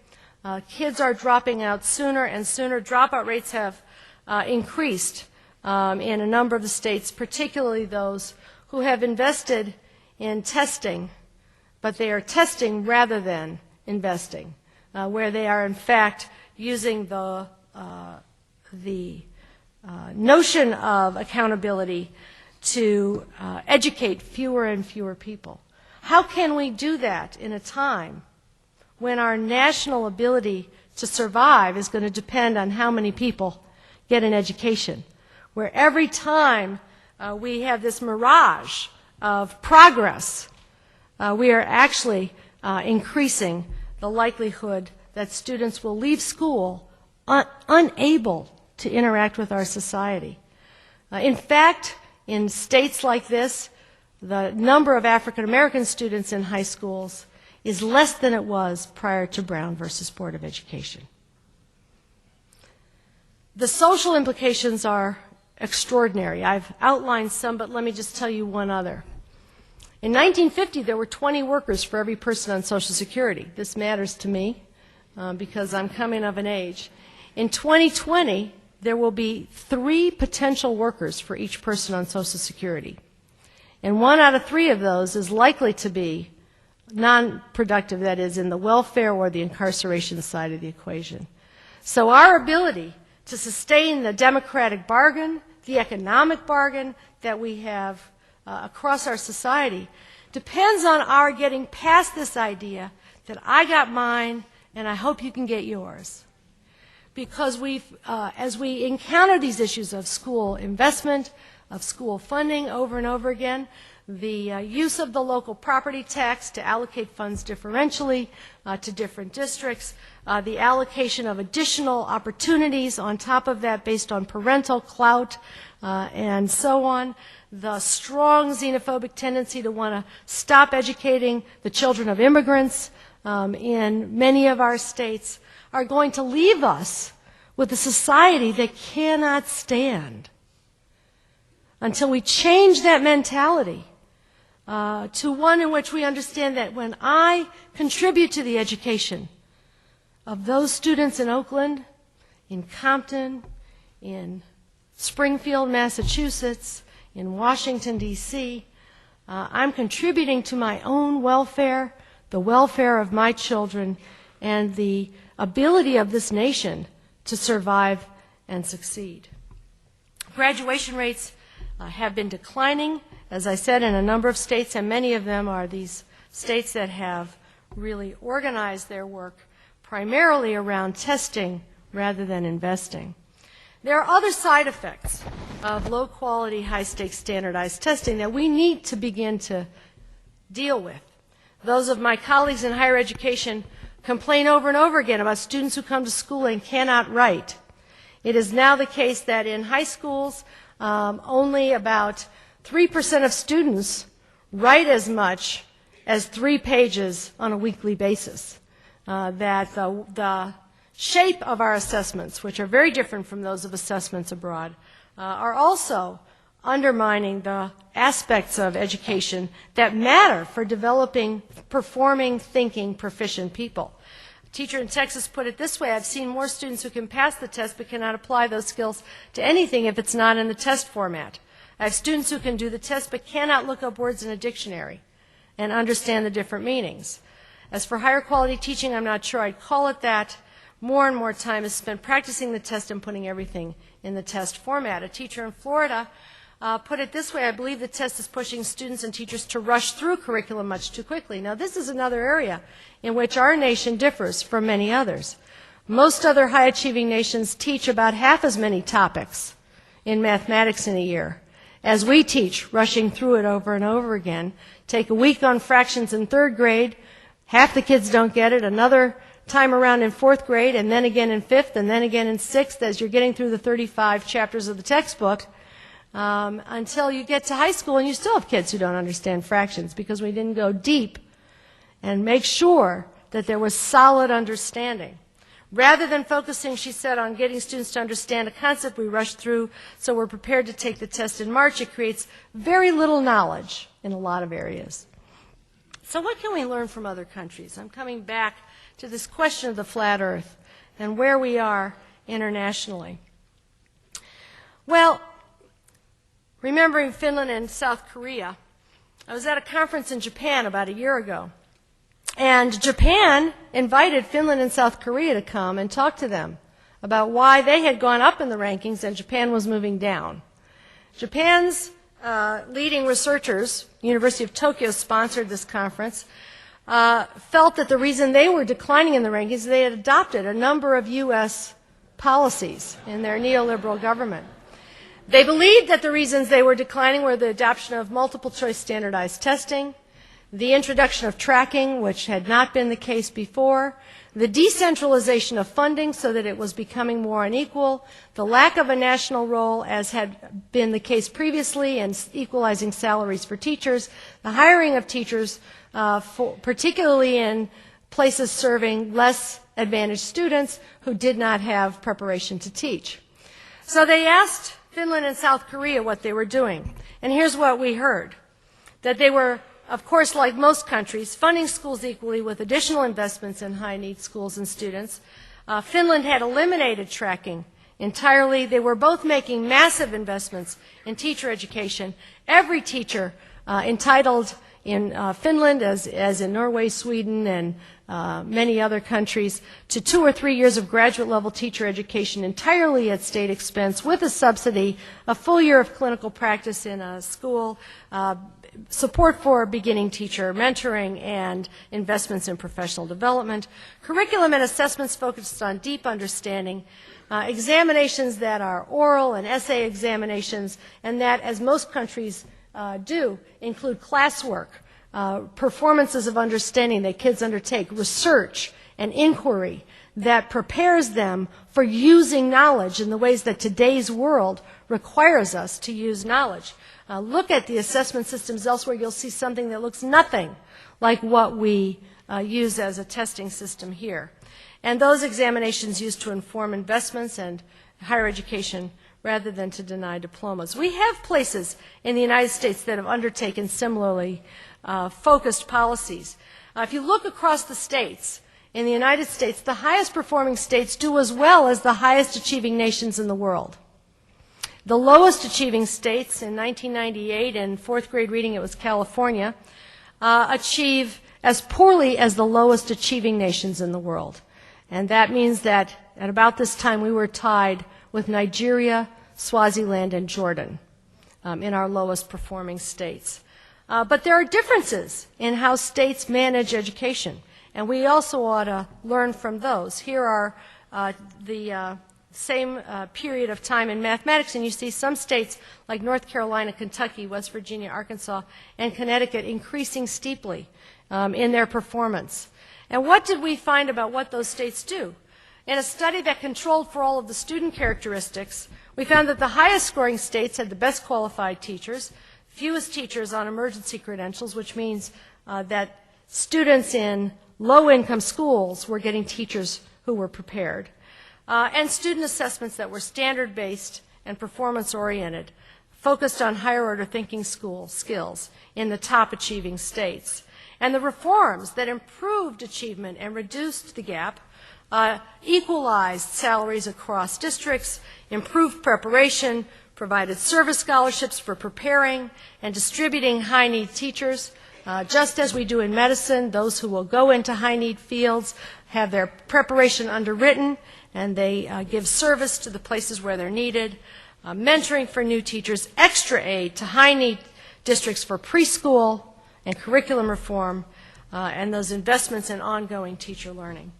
Kids are dropping out sooner and sooner. Dropout rates have increased in a number of the states, particularly those who have invested in testing, but they are testing rather than investing, where they are in fact using the notion of accountability to educate fewer and fewer people. How can we do that in a time when our national ability to survive is going to depend on how many people get an education, where every time we have this mirage of progress, we are actually increasing the likelihood that students will leave school unable to interact with our society. In fact, in states like this, the number of African American students in high schools is less than it was prior to Brown versus Board of Education. The social implications are extraordinary. I've outlined some, but let me just tell you one other. In 1950, there were 20 workers for every person on Social Security. This matters to me because I'm coming of an age. In 2020, there will be 3 potential workers for each person on Social Security. And 1 out of 3 of those is likely to be non-productive, that is, in the welfare or the incarceration side of the equation. So our ability to sustain the democratic bargain, the economic bargain that we have across our society depends on our getting past this idea that I got mine and I hope you can get yours. Because as we encounter these issues of school investment, of school funding over and over again, the use of the local property tax to allocate funds differentially to different districts, the allocation of additional opportunities on top of that based on parental clout and so on, the strong xenophobic tendency to want to stop educating the children of immigrants in many of our states are going to leave us with a society that cannot stand until we change that mentality to one in which we understand that when I contribute to the education of those students in Oakland, in Compton, in Springfield, Massachusetts, in Washington, D.C., I'm contributing to my own welfare, the welfare of my children, and the ability of this nation to survive and succeed. Graduation rates have been declining, as I said, in a number of states, and many of them are these states that have really organized their work primarily around testing rather than investing. There are other side effects of low-quality, high-stakes standardized testing that we need to begin to deal with. Those of my colleagues in higher education complain over and over again about students who come to school and cannot write. It is now the case that in high schools, only about 3% of students write as much as 3 pages on a weekly basis. That the shape of our assessments, which are very different from those of assessments abroad, are also undermining the aspects of education that matter for developing performing, thinking, proficient people. A teacher in Texas put it this way: I've seen more students who can pass the test but cannot apply those skills to anything if it's not in the test format. I have students who can do the test but cannot look up words in a dictionary and understand the different meanings. As for higher quality teaching, I'm not sure I'd call it that. More and more time is spent practicing the test and putting everything in the test format. A teacher in Florida put it this way: I believe the test is pushing students and teachers to rush through curriculum much too quickly. Now, this is another area in which our nation differs from many others. Most other high-achieving nations teach about half as many topics in mathematics in a year as we teach, rushing through it over and over again. Take a week on fractions in 3rd grade, half the kids don't get it, another time around in 4th grade, and then again in 5th, and then again in 6th, as you're getting through the 35 chapters of the textbook, until you get to high school and you still have kids who don't understand fractions because we didn't go deep and make sure that there was solid understanding. Rather than focusing, she said, on getting students to understand a concept, we rush through so we're prepared to take the test in March. It creates very little knowledge in a lot of areas. So what can we learn from other countries? I'm coming back to this question of the flat earth and where we are internationally. Well, remembering Finland and South Korea, I was at a conference in Japan about a year ago, and Japan invited Finland and South Korea to come and talk to them about why they had gone up in the rankings and Japan was moving down. Japan's leading researchers, University of Tokyo sponsored this conference, felt that the reason they were declining in the rankings, they had adopted a number of U.S. policies in their neoliberal government. They believed that the reasons they were declining were the adoption of multiple choice standardized testing, the introduction of tracking, which had not been the case before, the decentralization of funding so that it was becoming more unequal, the lack of a national role as had been the case previously in equalizing salaries for teachers, the hiring of teachers, particularly in places serving less advantaged students who did not have preparation to teach. So they asked Finland and South Korea what they were doing. And here's what we heard: that they were, of course, like most countries, funding schools equally with additional investments in high-need schools and students. Finland had eliminated tracking entirely. They were both making massive investments in teacher education. Every teacher entitled in Finland, as in Norway, Sweden, and many other countries, to 2 or 3 years of graduate-level teacher education entirely at state expense with a subsidy, a full year of clinical practice in a school, support for beginning teacher mentoring, and investments in professional development. Curriculum and assessments focused on deep understanding, examinations that are oral and essay examinations, and that, as most countries do, include classwork, performances of understanding that kids undertake, research and inquiry that prepares them for using knowledge in the ways that today's world requires us to use knowledge. Look at the assessment systems elsewhere. You'll see something that looks nothing like what we use as a testing system here. And those examinations used to inform investments and higher education rather than to deny diplomas. We have places in the United States that have undertaken similarly focused policies. If you look across the states, in the United States, the highest performing states do as well as the highest achieving nations in the world. The lowest achieving states in 1998, in fourth grade reading it was California, achieve as poorly as the lowest achieving nations in the world. And that means that at about this time we were tied with Nigeria, Swaziland, and Jordan in our lowest performing states. But there are differences in how states manage education, and we also ought to learn from those. Here are the same period of time in mathematics, and you see some states like North Carolina, Kentucky, West Virginia, Arkansas, and Connecticut increasing steeply in their performance. And what did we find about what those states do? In a study that controlled for all of the student characteristics, we found that the highest scoring states had the best qualified teachers, fewest teachers on emergency credentials, which means that students in low-income schools were getting teachers who were prepared, and student assessments that were standard-based and performance-oriented, focused on higher-order thinking skills in the top-achieving states. And the reforms that improved achievement and reduced the gap equalized salaries across districts, improved preparation, provided service scholarships for preparing and distributing high-need teachers. Just as we do in medicine, those who will go into high-need fields have their preparation underwritten, and they give service to the places where they're needed. Mentoring for new teachers, extra aid to high-need districts for preschool and curriculum reform, and those investments in ongoing teacher learning.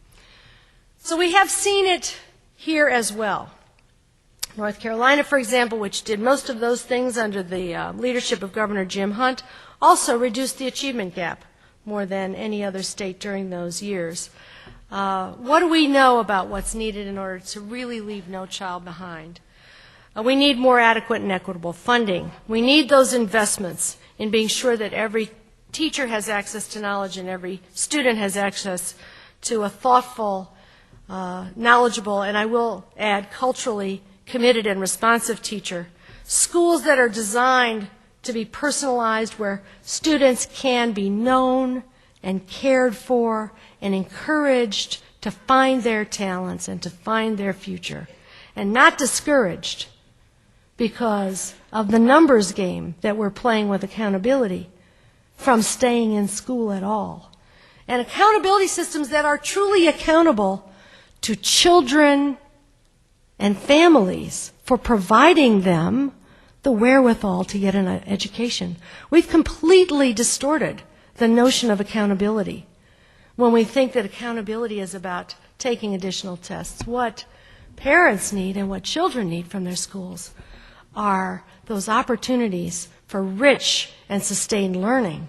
So we have seen it here as well. North Carolina, for example, which did most of those things under the leadership of Governor Jim Hunt, also reduced the achievement gap more than any other state during those years. What do we know about what's needed in order to really leave no child behind? We need more adequate and equitable funding. We need those investments in being sure that every teacher has access to knowledge and every student has access to a thoughtful, knowledgeable, and I will add culturally committed and responsive teacher. Schools that are designed to be personalized, where students can be known and cared for and encouraged to find their talents and to find their future, and not discouraged because of the numbers game that we're playing with accountability from staying in school at all. And accountability systems that are truly accountable to children and families for providing them the wherewithal to get an education. We've completely distorted the notion of accountability when we think that accountability is about taking additional tests. What parents need and what children need from their schools are those opportunities for rich and sustained learning.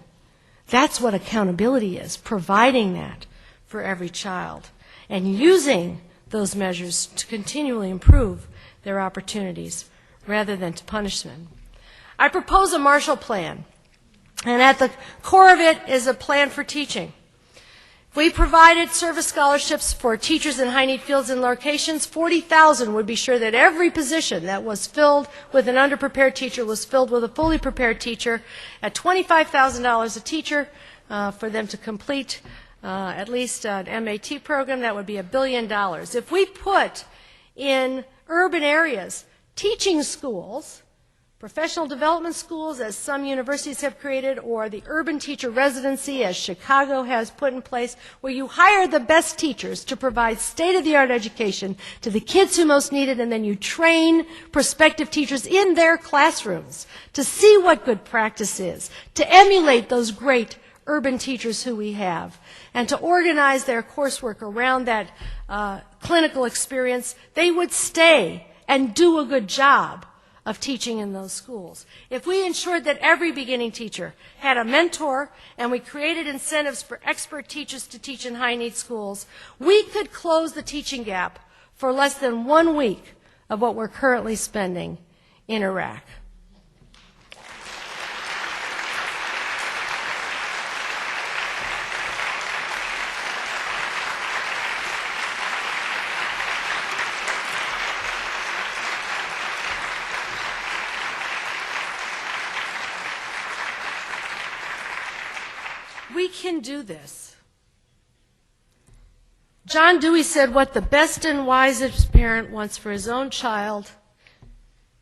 That's what accountability is, providing that for every child and using those measures to continually improve their opportunities rather than to punish them. I propose a Marshall Plan, and at the core of it is a plan for teaching. If we provided service scholarships for teachers in high-need fields and locations, 40,000 would be sure that every position that was filled with an underprepared teacher was filled with a fully prepared teacher at $25,000 a teacher for them to complete at least an MAT program. That would be $1 billion. If we put in urban areas teaching schools, professional development schools, as some universities have created, or the urban teacher residency, as Chicago has put in place, where you hire the best teachers to provide state-of-the-art education to the kids who most need it, and then you train prospective teachers in their classrooms to see what good practice is, to emulate those great urban teachers who we have, and to organize their coursework around that clinical experience, they would stay and do a good job of teaching in those schools. If we ensured that every beginning teacher had a mentor and we created incentives for expert teachers to teach in high-need schools, we could close the teaching gap for less than 1 week of what we're currently spending in Iraq. We can do this. John Dewey said, what the best and wisest parent wants for his own child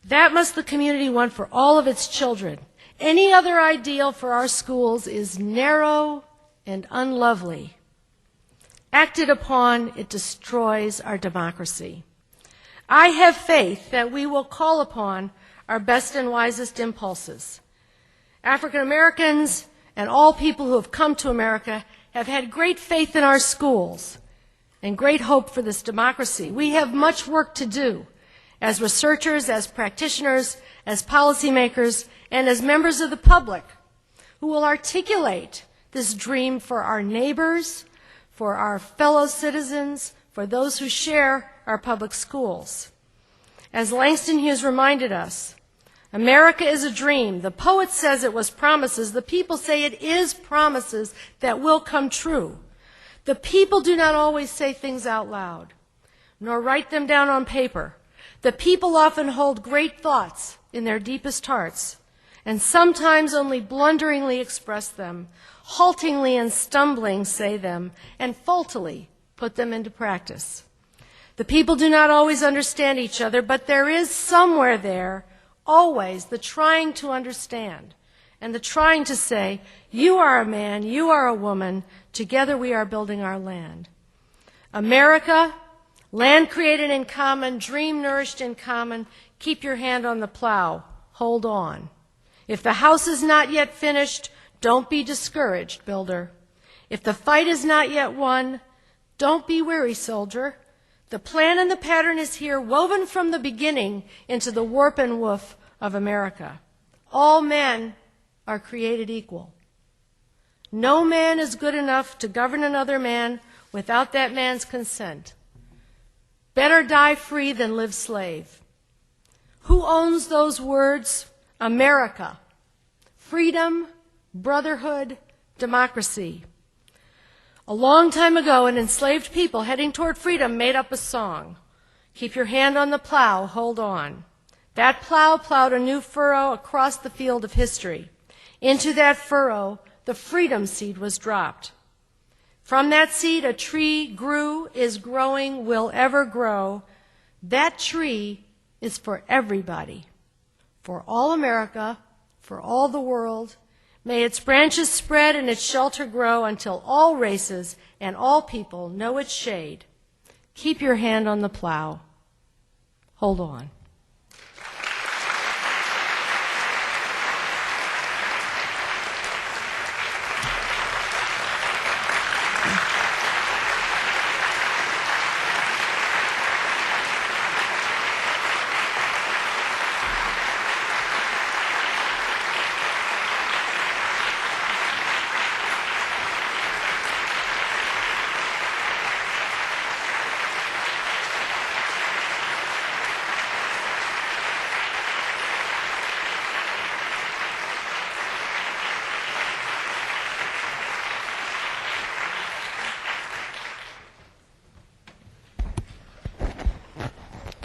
That must the community want for all of its children. Any other ideal for our schools is narrow and unlovely. Acted upon, it destroys our democracy. I have faith that we will call upon our best and wisest impulses. African Americans and all people who have come to America have had great faith in our schools and great hope for this democracy. We have much work to do as researchers, as practitioners, as policymakers, and as members of the public who will articulate this dream for our neighbors, for our fellow citizens, for those who share our public schools. As Langston Hughes reminded us, America is a dream. The poet says it was promises. The people say it is promises that will come true. The people do not always say things out loud, nor write them down on paper. The people often hold great thoughts in their deepest hearts, and sometimes only blunderingly express them, haltingly and stumbling say them, and faultily put them into practice. The people do not always understand each other, but there is somewhere there always the trying to understand and the trying to say, you are a man, you are a woman, together we are building our land. America, land created in common, dream nourished in common, keep your hand on the plow, hold on. If the house is not yet finished, don't be discouraged, builder. If the fight is not yet won, don't be weary, soldier. The plan and the pattern is here, woven from the beginning into the warp and woof of America. All men are created equal. No man is good enough to govern another man without that man's consent. Better die free than live slave. Who owns those words? America. Freedom, brotherhood, democracy. A long time ago, an enslaved people heading toward freedom made up a song. Keep your hand on the plow, hold on. That plow plowed a new furrow across the field of history. Into that furrow, the freedom seed was dropped. From that seed, a tree grew, is growing, will ever grow. That tree is for everybody, for all America, for all the world. May its branches spread and its shelter grow until all races and all people know its shade. Keep your hand on the plow. Hold on.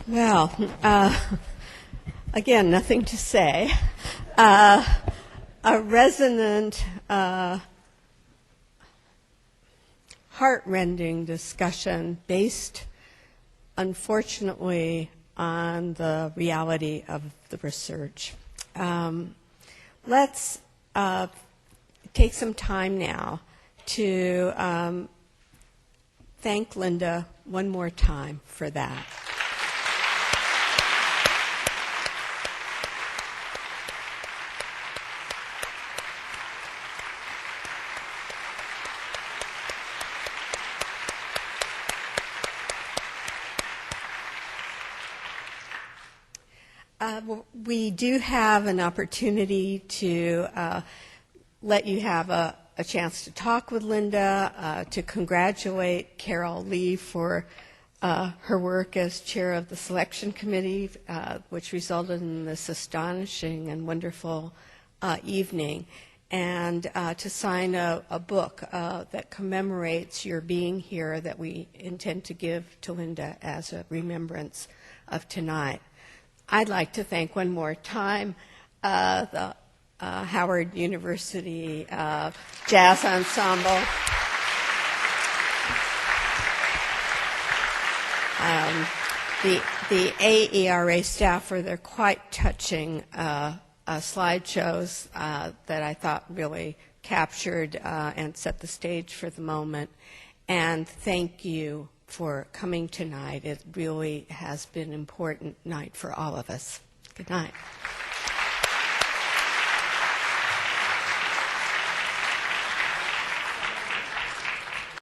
Well, again, nothing to say. A resonant, heart-rending discussion based, unfortunately, on the reality of the research. Let's take some time now to thank Linda one more time for that. We do have an opportunity to let you have a chance to talk with Linda, to congratulate Carol Lee for her work as chair of the selection committee, which resulted in this astonishing and wonderful evening, and to sign a book that commemorates your being here that we intend to give to Linda as a remembrance of tonight. I'd like to thank one more time the Howard University Jazz Ensemble. the AERA staff for their quite touching slideshows that I thought really captured and set the stage for the moment. And thank you for coming tonight. It really has been an important night for all of us. Good night.